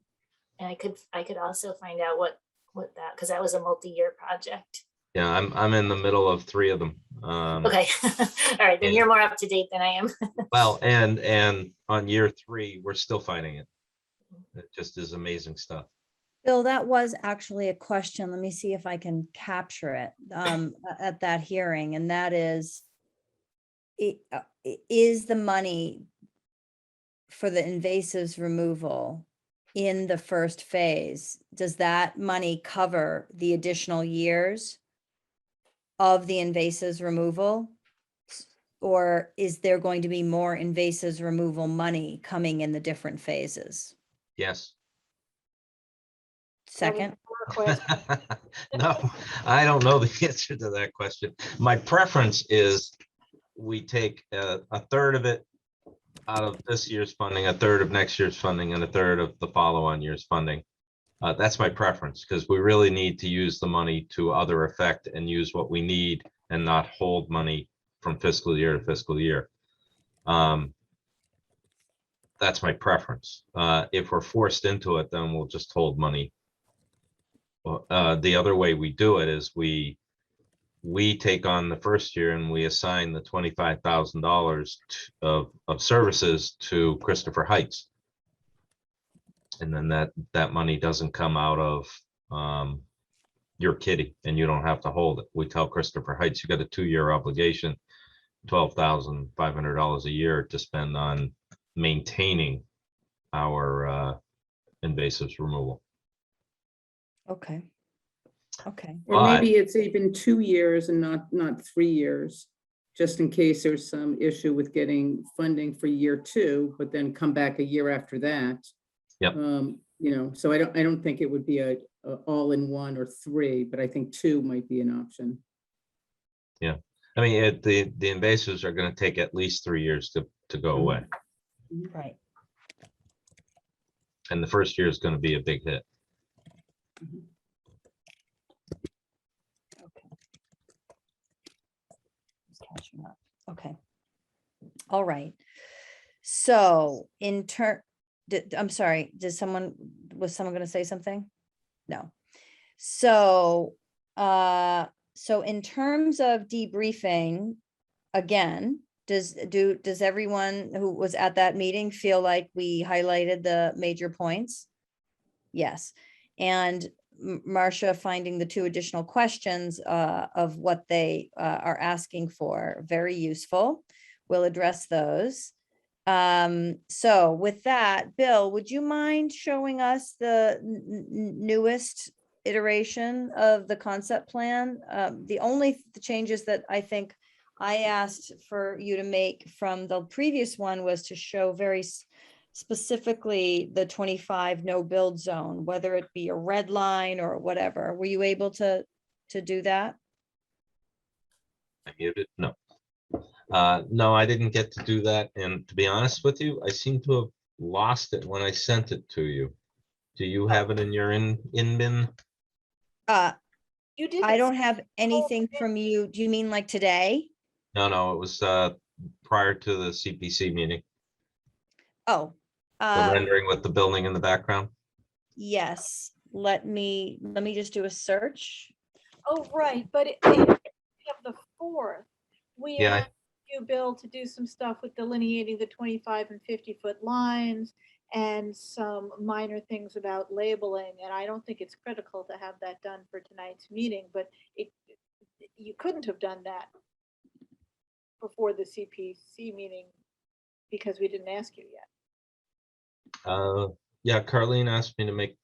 I could also find out what that, because that was a multi-year project. Yeah, I'm in the middle of 3 of them. Okay, all right, then you're more up to date than I am. Well, and on year 3, we're still fighting it. It just is amazing stuff. Bill, that was actually a question. Let me see if I can capture it at that hearing. And that is the money for the invasives removal in the first phase, does that money cover the additional years of the invasives removal? Or is there going to be more invasives removal money coming in the different phases? Yes. Second, No, I don't know the answer to that question. My preference is we take a third of it out of this year's funding, a third of next year's funding, and a third of the follow-on year's funding. That's my preference, because we really need to use the money to other effect and use what we need and not hold money from fiscal year to fiscal year. That's my preference. If we're forced into it, then we'll just hold money. The other way we do it is we take on the first year and we assign the $25,000 of services to Christopher Heights. And then that money doesn't come out of your kitty and you don't have to hold it. We tell Christopher Heights, you got a 2-year obligation, $12,500 a year to spend on maintaining our invasives removal. okay. Okay, Or maybe it's even 2 years and not 3 years, just in case there's some issue with getting funding for year 2, but then come back a year after that. Yep. You know, so I don't think it would be a all in 1 or 3, but I think 2 might be an option. Yeah, I mean, the invasives are going to take at least 3 years to go away. right. And the first year is going to be a big hit. Mhm. Okay. Just catching up. Okay. All right. So I'm sorry, was someone going to say something? No. So, so in terms of debriefing, again, does everyone who was at that meeting feel like we highlighted the major points? Yes. And Marcia finding the 2 additional questions of what they are asking for, very useful. We'll address those. So with that, Bill, would you mind showing us the newest iteration of the concept plan? The changes that I think I asked for you to make from the previous one was to show very specifically the 25 no build zone, whether it be a red line or whatever. Were you able to do that? I muted? No. No, I didn't get to do that. And to be honest with you, I seem to have lost it when I sent it to you. Do you have it in your in bin? You did. I don't have anything from you. Do you mean like today? No, it was prior to the CPC meeting. Oh, The rendering with the building in the background. yes. Let me just do a search. Oh, right, but we have the 4th. We Yeah. asked you, Bill, to do some stuff with delineating the 25 and 50-foot lines and some minor things about labeling. And I don't think it's critical to have that done for tonight's meeting, but you couldn't have done that before the CPC meeting because we didn't ask you yet. Yeah, Carlene asked me to make,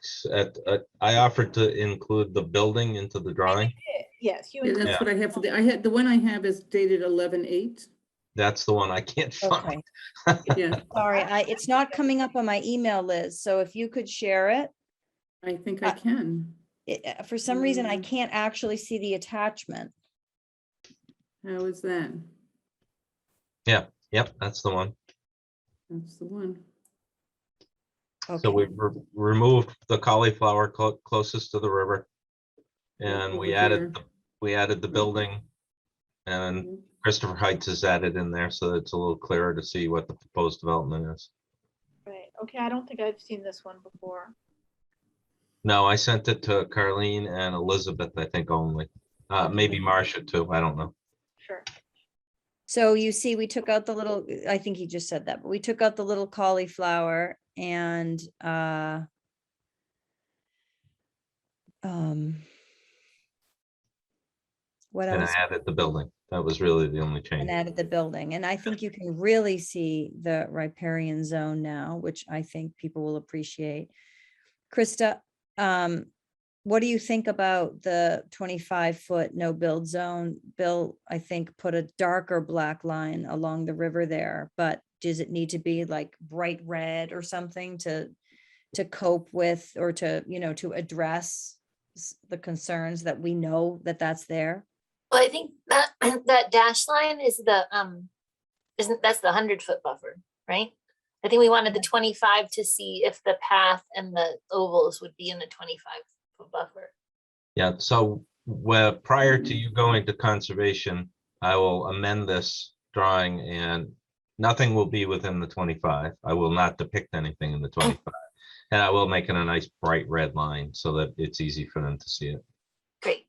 I offered to include the building into the drawing. Yes, you Yeah, included. that's what I have for the one I have is dated 11/8. That's the one I can't Okay, find. Yeah, sorry, it's not coming up on my email, Liz. So if you could share it. I think I can. For some reason, I Mm. can't actually see the attachment. How is that? Yep, that's the one. That's the one. So we Okay, removed the cauliflower closest to the river. And Over we added, here. we added the building, and Mhm. Christopher Heights is added in there, so it's a little clearer to see what the proposed development is. Right. Okay, I don't think I've seen this one before. No, I sent it to Carlene and Elizabeth, I think only. Maybe Marcia too, I don't know. Sure. so you see, we took out the little, I think he just said that, but we took out the little cauliflower and what And I else? added the building. That was really the only And change. added the building. And I think you can really see the riparian zone now, which I think people will appreciate. Krista, what do you think about the 25-foot no build zone? Bill, I think, put a darker black line along the river there, but does it need to be like bright red or something to cope with, or to, to address the concerns that we know that that's there? Well, I think that that dash line is that's the 100-foot buffer, right? I think we wanted the 25 to see if the path and the ovals would be in the 25-foot buffer. Yeah, so prior to you going to conservation, I will amend this drawing and nothing will be within the 25. I will not depict anything in the 25. And I will make it a nice bright red line so that it's easy for them to see it. Great.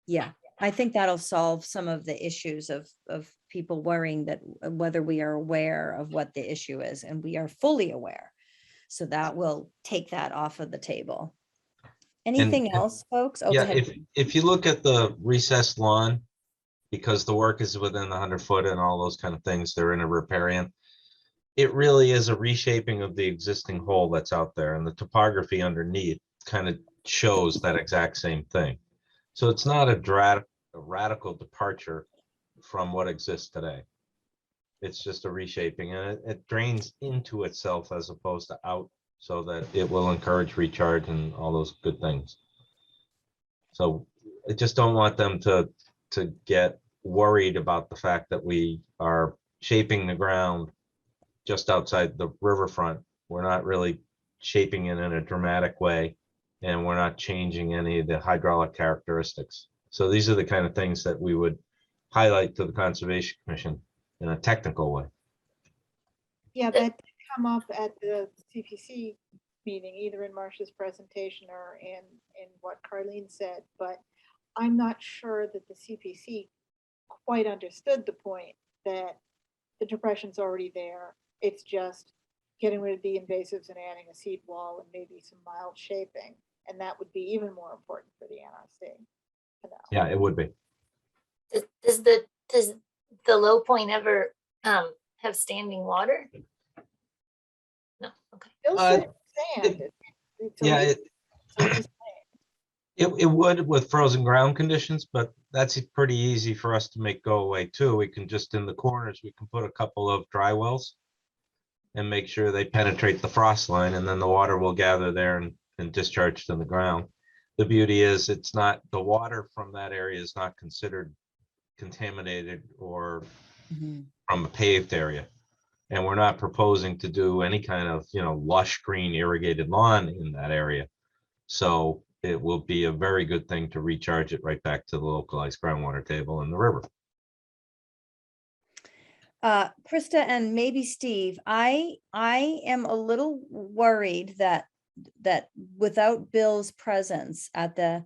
Yeah, I think that'll solve some of the issues of people worrying that whether we are aware of what the issue is, and we are fully aware. So that will take that off of the table. Anything else, folks? Oh, go Yeah, ahead. if you look at the recessed lawn, because the work is within the 100-foot and all those kind of things, they're in a riparian. It really is a reshaping of the existing hole that's out there, and the topography underneath kind of shows that exact same thing. So it's not a radical departure from what exists today. It's just a reshaping, and it drains into itself as opposed to out, so that it will encourage recharge and all those good things. So I just don't want them to get worried about the fact that we are shaping the ground just outside the riverfront. We're not really shaping it in a dramatic way, and we're not changing any of the hydraulic characteristics. So these are the kind of things that we would highlight to the Conservation Commission in a technical way. Yeah, that did come up at the CPC meeting, either in Marcia's presentation or in what Carlene said, but I'm not sure that the CPC quite understood the point that the depression's already there. It's just getting rid of the invasives and adding a seed wall and maybe some mild shaping. And that would be even more important for the NRC to know. Yeah, it would be. Does the low point ever have standing water? No. Okay. Bill said sand. Yeah, it would with frozen ground conditions, but that's pretty easy for us to make go away too. We can just, in the corners, we can put a couple of dry wells and make sure they penetrate the frost line, and then the water will gather there and discharge to the ground. The beauty is it's not, the water from that area is not considered contaminated or from a paved area. And we're not proposing to do any kind of, lush green irrigated lawn in that area. So it will be a very good thing to recharge it right back to the localized groundwater table in the river. Krista and maybe Steve, I am a little worried that without Bill's presence at the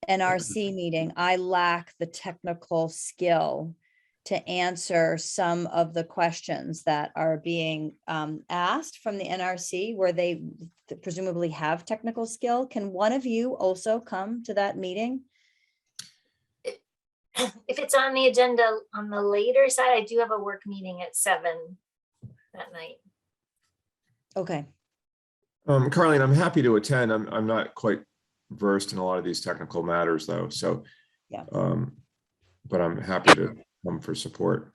NRC meeting, I lack the technical skill to answer some of the questions that are being asked from the NRC, where they presumably have technical skill. Can one of you also come to that meeting? If it's on the agenda on the later side, I do have a work meeting at 7 that night. Okay, Carleen, I'm happy to attend. I'm not quite versed in a lot of these technical matters though, so. Yeah. But I'm happy to come for support.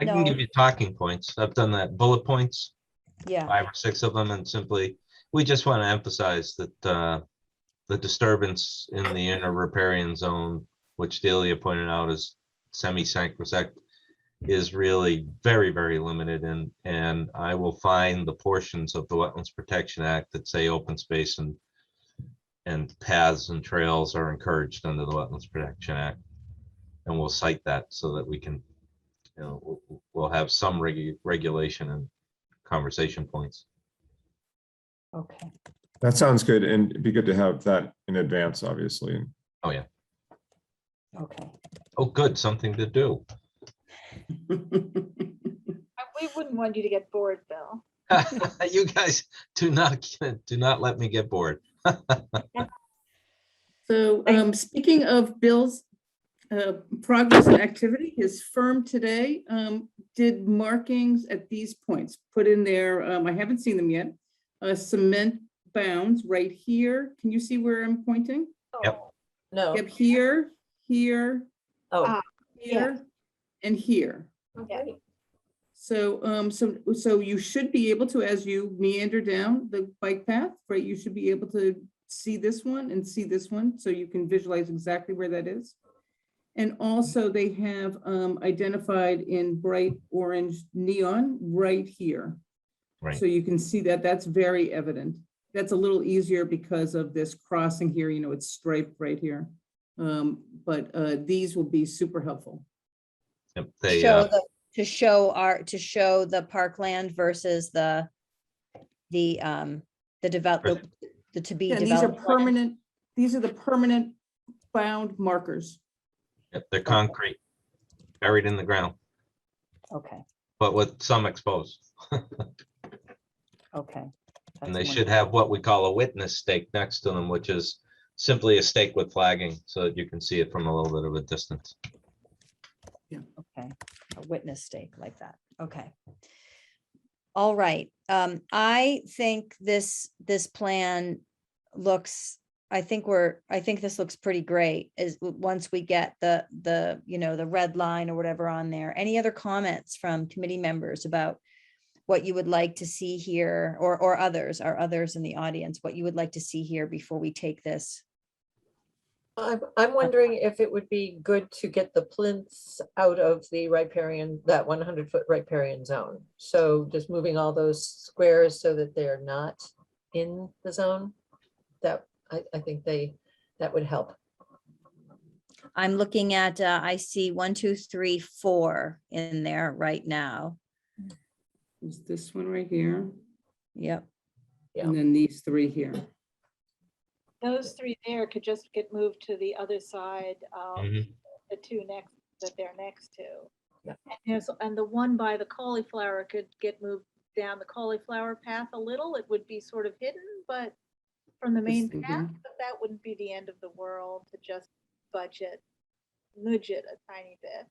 I can give No. you talking points. I've done that, bullet points, yeah, 5 or 6 of them, and simply, we just want to emphasize that the disturbance in the inner riparian zone, which Delia pointed out is semi-sacrosanct, is really very, very limited. And I will find the portions of the Wetlands Protection Act that say open space and paths and trails are encouraged under the Wetlands Protection Act. And we'll cite that so that we can, we'll have some regulation and conversation points. okay. That sounds good, and it'd be good to have that in advance, obviously. Oh, yeah. Okay. Oh, good, something to do. We wouldn't want you to get bored, Bill. You guys do not let me get bored. So speaking of Bill's progress and activity, his firm today did markings at these points, put in there, I haven't seen them yet, cement bounds right here. Can you see where I'm pointing? Yep. No. Yep, here, here, Oh, here, and here. okay. So, so you should be able to, as you meander down the bike path, right, you should be able to see this one and see this one, so you can visualize exactly where that is. And also they have identified in bright orange neon right here. Right. So you can see that that's very evident. That's a little easier because of this crossing here, it's striped right here. But these will be super helpful. Yep, they, To show the parkland versus the develop, the to be And these are developed. permanent, these are the permanent bound markers. yep, they're concrete, buried in the ground, Okay, but with some exposed. okay. And That's they should have what we call a witness stake next to them, which is simply a stake with flagging so that you can see it from a little bit of a distance. Okay, a witness stake like that. Okay. All right. I think this plan looks, I think this looks pretty great is once we get the red line or whatever on there. Any other comments from committee members about what you would like to see here, or others in the audience, what you would like to see here before we take this? I'm wondering if it would be good to get the plinths out of the riparian, that 100-foot riparian zone. So just moving all those squares so that they're not in the zone. That I think that would help. I'm looking at, I see 1, 2, 3, 4 in there right now. There's this one right here, Yep. Yeah. and then these 3 here. Those 3 there could just get moved to the other side of Mhm. the 2 next that they're next to. Yeah. And the one by the cauliflower could get moved down the cauliflower path a little. It would be sort of hidden, but from the main thing path, here. but that wouldn't be the end of the world to just nudge it a tiny bit.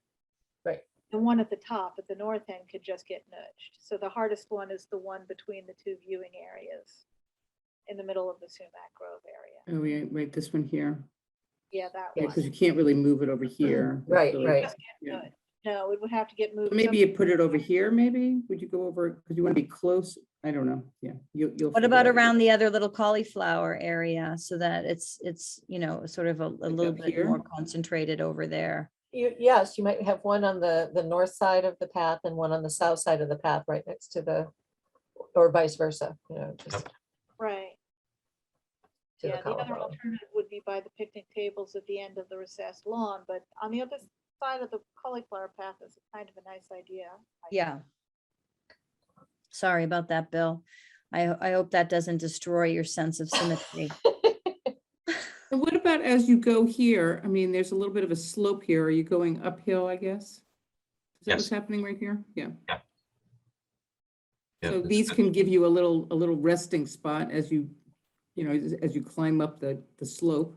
Right. The one at the top at the north end could just get nudged. So the hardest one is the one between the 2 viewing areas in the middle of the Sumac Grove area. Oh, yeah, right, this one here. Yeah, that Yeah, one. because you can't really move it over here. It's Right, really- right. Just get Yeah. nudged. No, it would have to get moved. Maybe you put it over here, maybe? Would you go over, because you want to be close? I don't know, yeah. You'll. What figure about it out. around the other little cauliflower area so that it's, sort of a little up bit here? more concentrated over there? Yes, you might have one on the north side of the path and one on the south side of the path right next to or vice versa, just Right. to the Yeah, the other cauliflower. alternative would be by the picnic tables at the end of the recessed lawn, but on the other side of the cauliflower path is kind of a nice idea. Yeah. Sorry about that, Bill. I hope that doesn't destroy your sense of symmetry. And what about as you go here? I mean, there's a little bit of a slope here. Are you going uphill, I guess? Is that Yes. what's happening right here? Yeah. Yeah, So it's these good. can give you a little resting spot as you know, as you climb up the slope.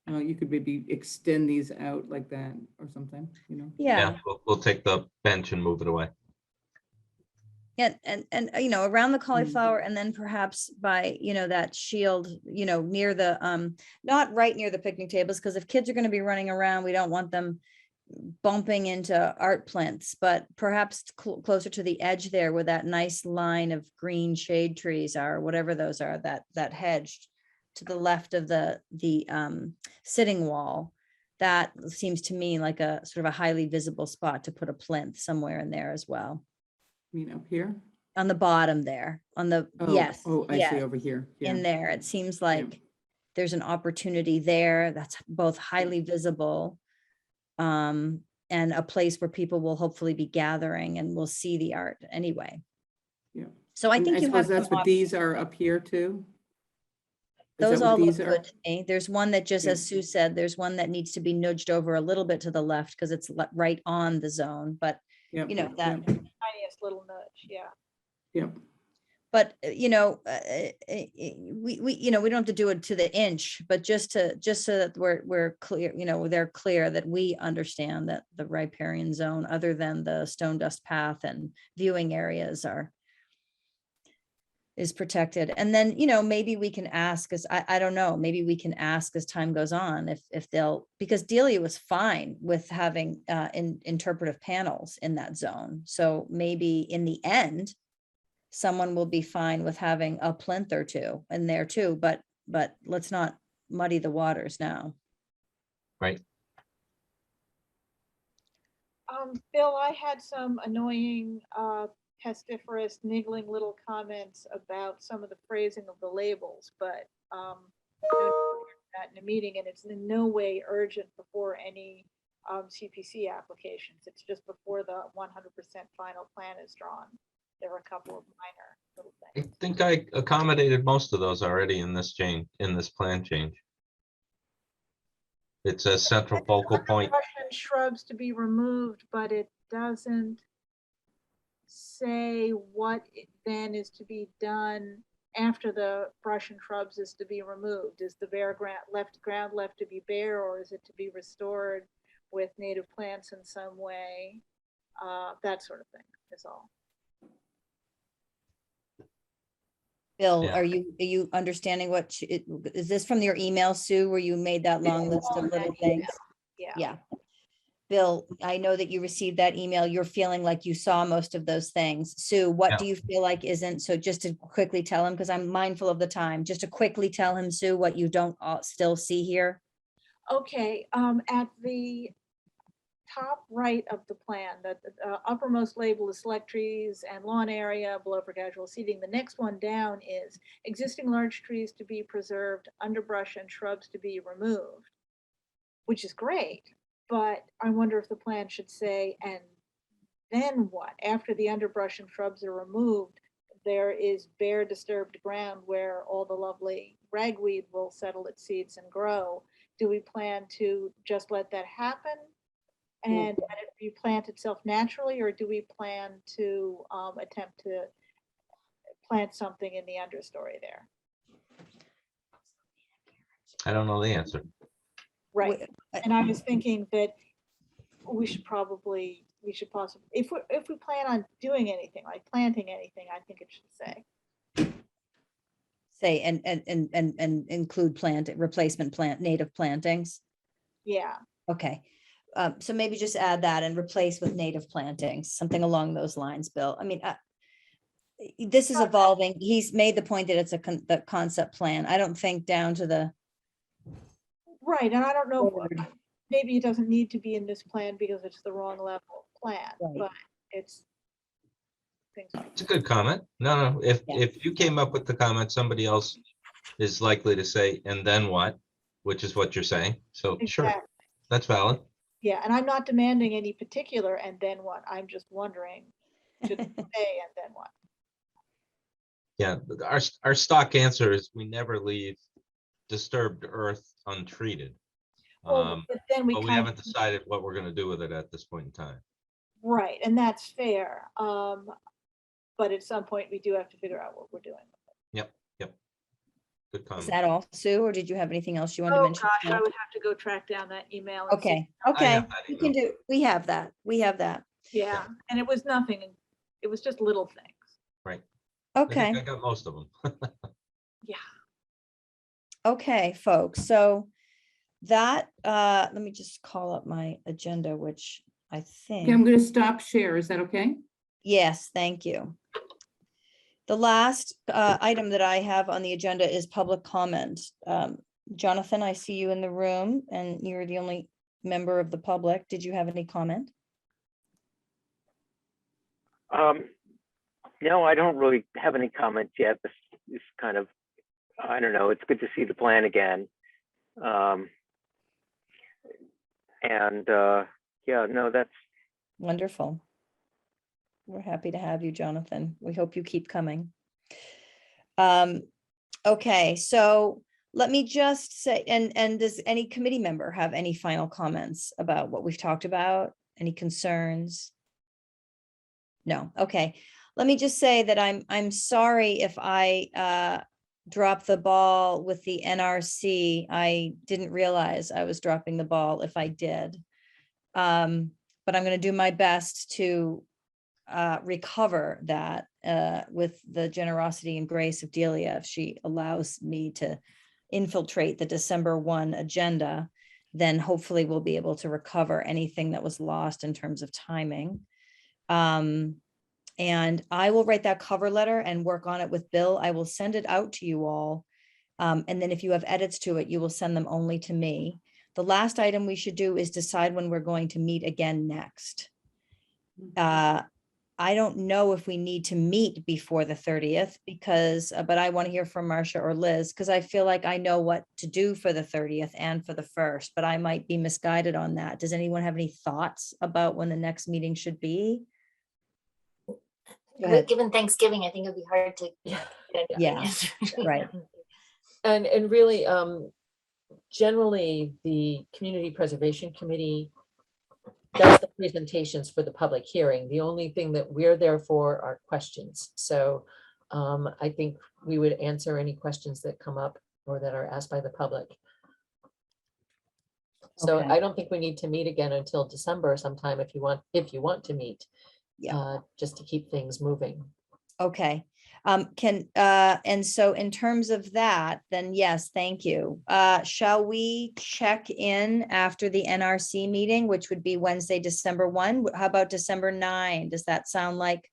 You could maybe extend these out like that or something, you know. Yeah. We'll take the bench and move it away. Yeah, and you know, around the cauliflower, and then perhaps by, you know, that shield, you know, near the not right near the picnic tables, because if kids are going to be running around, we don't want them bumping into art plinths, but perhaps closer to the edge there where that nice line of green shade trees are, whatever those are, that hedged to the left of the sitting wall. That seems to me like a sort of a highly visible spot to put a plinth somewhere in there as well. You know, here. On the bottom there, on the, Oh, yes. Oh, I yeah, see over here. Yeah. in there. It seems like there's an opportunity there that's both highly visible and a place where people will hopefully be gathering and will see the art anyway. Yeah. So I And think you have suppose that's some what these are up here too. Is those that what all look these are? good to me. There's one that just, Yeah. as Sue said, there's one that needs to be nudged over a little bit to the left because it's right on the zone, but Yeah. you know, that, Tiniest little nudge, yeah. Yeah. but you know, we you know, we don't have to do it to the inch, but just so that we're clear, you know, they're clear that we understand that the riparian zone, other than the stone dust path and viewing areas, is protected. And then, you know, maybe we can ask, as I don't know, maybe we can ask as time goes on if they'll, because Delia was fine with having interpretive panels in that zone. So maybe in the end, someone will be fine with having a plinth or two in there too, but let's not muddy the waters now. Right. Bill, I had some annoying, pestiferous, niggling little comments about some of the phrasing of the labels, but I noticed that in a meeting, and it's in no way urgent before any CPC applications. It's just before the 100% final plan is drawn. There were a couple of minor little I things. think I accommodated most of those already in this plan change. It's a central focal point. Brush and shrubs to be removed, but it doesn't say what then is to be done after the brush and shrubs is to be removed. Is the bare ground left to be bare, or is it to be restored with native plants in some way? That sort of thing is all. Bill, Yeah. are you understanding is this from your email, Sue, where you made that long list of little things? Yeah. Yeah. Bill, I know that you received that email. You're feeling like you saw most of those things. Sue, what do you feel like isn't? So just to quickly tell him, because I'm mindful of the time, just to quickly tell him, Sue, what you don't still see here. Okay, at the top right of the plan, the uppermost label is select trees and lawn area below for casual seating. The next one down is existing large trees to be preserved, underbrush and shrubs to be removed, which is great. But I wonder if the plan should say, and then what? After the underbrush and shrubs are removed, there is bare disturbed ground where all the lovely ragweed will settle its seeds and grow. Do we plan to just let that happen and let it replant itself naturally, or do we plan to attempt to plant something in the understory there? I don't know the answer. Right. And I was thinking that we should possibly, if we plan on doing anything, like planting anything, I think it should say. And include replacement plant, native plantings. Yeah. Okay. So maybe just add that and replace with native plantings, something along those lines, Bill. I mean, this is evolving. He's made the point that it's the concept plan. I don't think down to the. Right, and I don't know, maybe it doesn't need to be in this plan because it's the wrong level of plan, but it's. It's a good comment. No, if you came up with the comment, somebody else is likely to say, and then what, which is what you're saying. So sure, that's valid. Yeah, and I'm not demanding any particular and then what. I'm just wondering, should it say and then what? Yeah, our stock answer is we never leave disturbed earth untreated. Well, but then but we haven't decided what we're going to do with it at this point in time. Right, and that's fair. But at some point, we do have to figure out what we're doing. Yep. Good Is comment. that all, Sue, or did you have anything else you wanted to Oh, mention? gosh, I would have to go track down that email. and see. Okay, I okay, have that we can email. do, we have that, we have that. Yeah, and it was nothing. It was just little things. Right. I think Okay, I got most of them. Yeah. okay, folks, so that, let me just call up my agenda, which I Okay, I'm think, going to stop share. Is that okay? yes, thank you. The last item that I have on the agenda is public comment. Jonathan, I see you in the room and you're the only member of the public. Did you have any comment? No, I don't really have any comments yet. This is kind of, I don't know, it's good to see the plan again. Yeah, no, that's, Wonderful. We're happy to have you, Jonathan. We hope you keep coming. Okay, so let me just say, and does any committee member have any final comments about what we've talked about? Any concerns? No, okay. Let me just say that I'm sorry if I dropped the ball with the NRC. I didn't realize I was dropping the ball if I did. But I'm going to do my best to recover that with the generosity and grace of Delia, if she allows me to infiltrate the December 1 agenda, then hopefully we'll be able to recover anything that was lost in terms of timing. And I will write that cover letter and work on it with Bill. I will send it out to you all. And then if you have edits to it, you will send them only to me. The last item we should do is decide when we're going to meet again next. I don't know if we need to meet before the 30th because, but I want to hear from Marcia or Liz, because I feel like I know what to do for the 30th and for the 1st, but I might be misguided on that. Does anyone have any thoughts about when the next meeting should be? Go ahead. Given Thanksgiving, I think it'd be hard to. Yeah, right. And really, generally, the Community Preservation Committee does the presentations for the public hearing. The only thing that we're there for are questions. So I think we would answer any questions that come up or that are asked by the public. So Okay. I don't think we need to meet again until December sometime if you want to meet. Yeah. Just to keep things moving. Okay. And so in terms of that, then yes, thank you. Shall we check in after the NRC meeting, which would be Wednesday, December 1? How about December 9? Does that sound like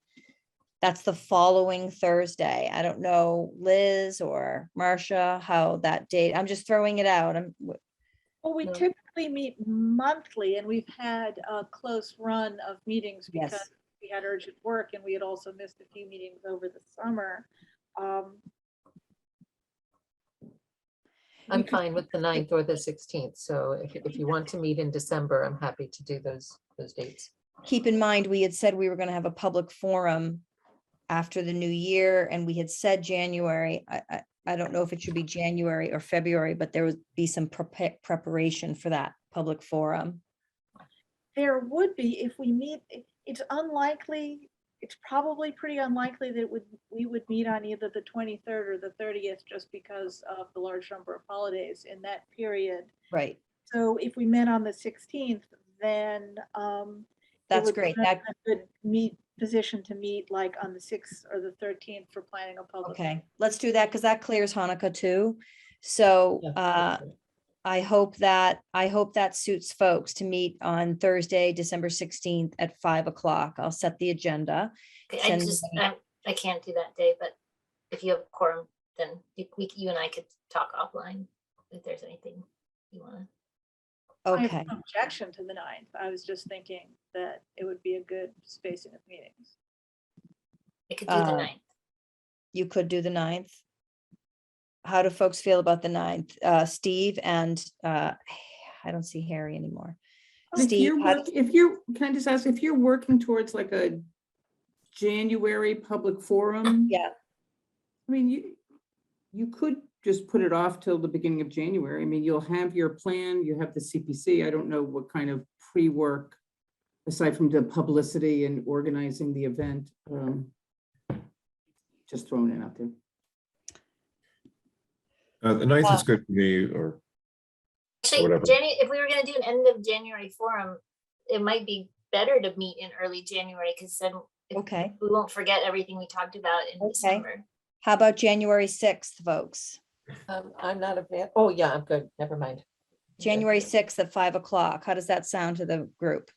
that's the following Thursday? I don't know, Liz or Marcia, how that date, I'm just throwing it out. Well, we No. typically meet monthly and we've had a close run of meetings because Yes. we had urgent work and we had also missed a few meetings over the summer. I'm fine with the 9th or the 16th. So if you want to meet in December, I'm happy to do those dates. Keep in mind, we had said we were going to have a public forum after the new year, and we had said January. I don't know if it should be January or February, but there would be some preparation for that public forum. There would be if we meet. It's unlikely. It's probably pretty unlikely that we would meet on either the 23rd or the 30th, just because of the large number of holidays in that period. Right. So if we met on the 16th, then That's great. That, a good position to meet like on the 6th or the 13th for planning a public. okay, let's do that because that clears Hanukkah too. So Yeah. I hope that suits folks to meet on Thursday, December 16th at 5 o'clock. I'll set the agenda. I can't do that day, but if you have a quorum, then you and I could talk offline if there's anything you want to. I have Okay, no objection to the 9th. I was just thinking that it would be a good spacing of meetings. I could do the 9th. you could do the 9th. How do folks feel about the 9th? Steve and I don't see Harry anymore. Steve, Can I just ask if you're working towards like a January public forum? yeah, I mean, you could just put it off till the beginning of January. I mean, you'll have your plan, you have the CPC. I don't know what kind of pre-work aside from the publicity and organizing the event. Just throwing it out there. The 9th is good for me, or Actually, whatever. if we were gonna do an end of January forum, it might be better to meet in early January, because then Okay, we won't forget everything we talked about in Okay. December. how about January 6th, folks? I'm not a, oh, yeah, I'm good. Never mind. January 6th at 5 o'clock. How does that sound to the group?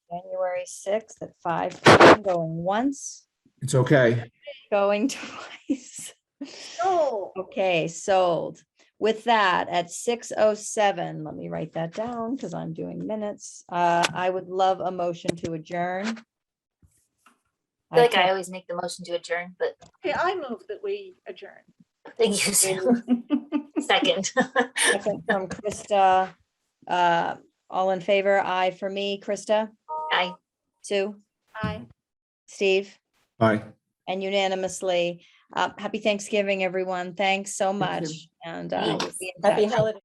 January 6th at 5 p.m. Going once, It's okay. going twice. Oh, Okay, sold. With that, at 6:07, let me write that down because I'm doing minutes. I would love a motion to adjourn. I feel like I can- always make the motion to adjourn, but okay, I move that we adjourn. thank you, Sue. Second. Second from Krista. All in favor? Aye for me, Krista, Aye. Sue, Aye. Steve, Bye. and unanimously. Happy Thanksgiving, everyone. Thanks so Thank you. much. And Thanks. we'll be in Happy touch. holidays.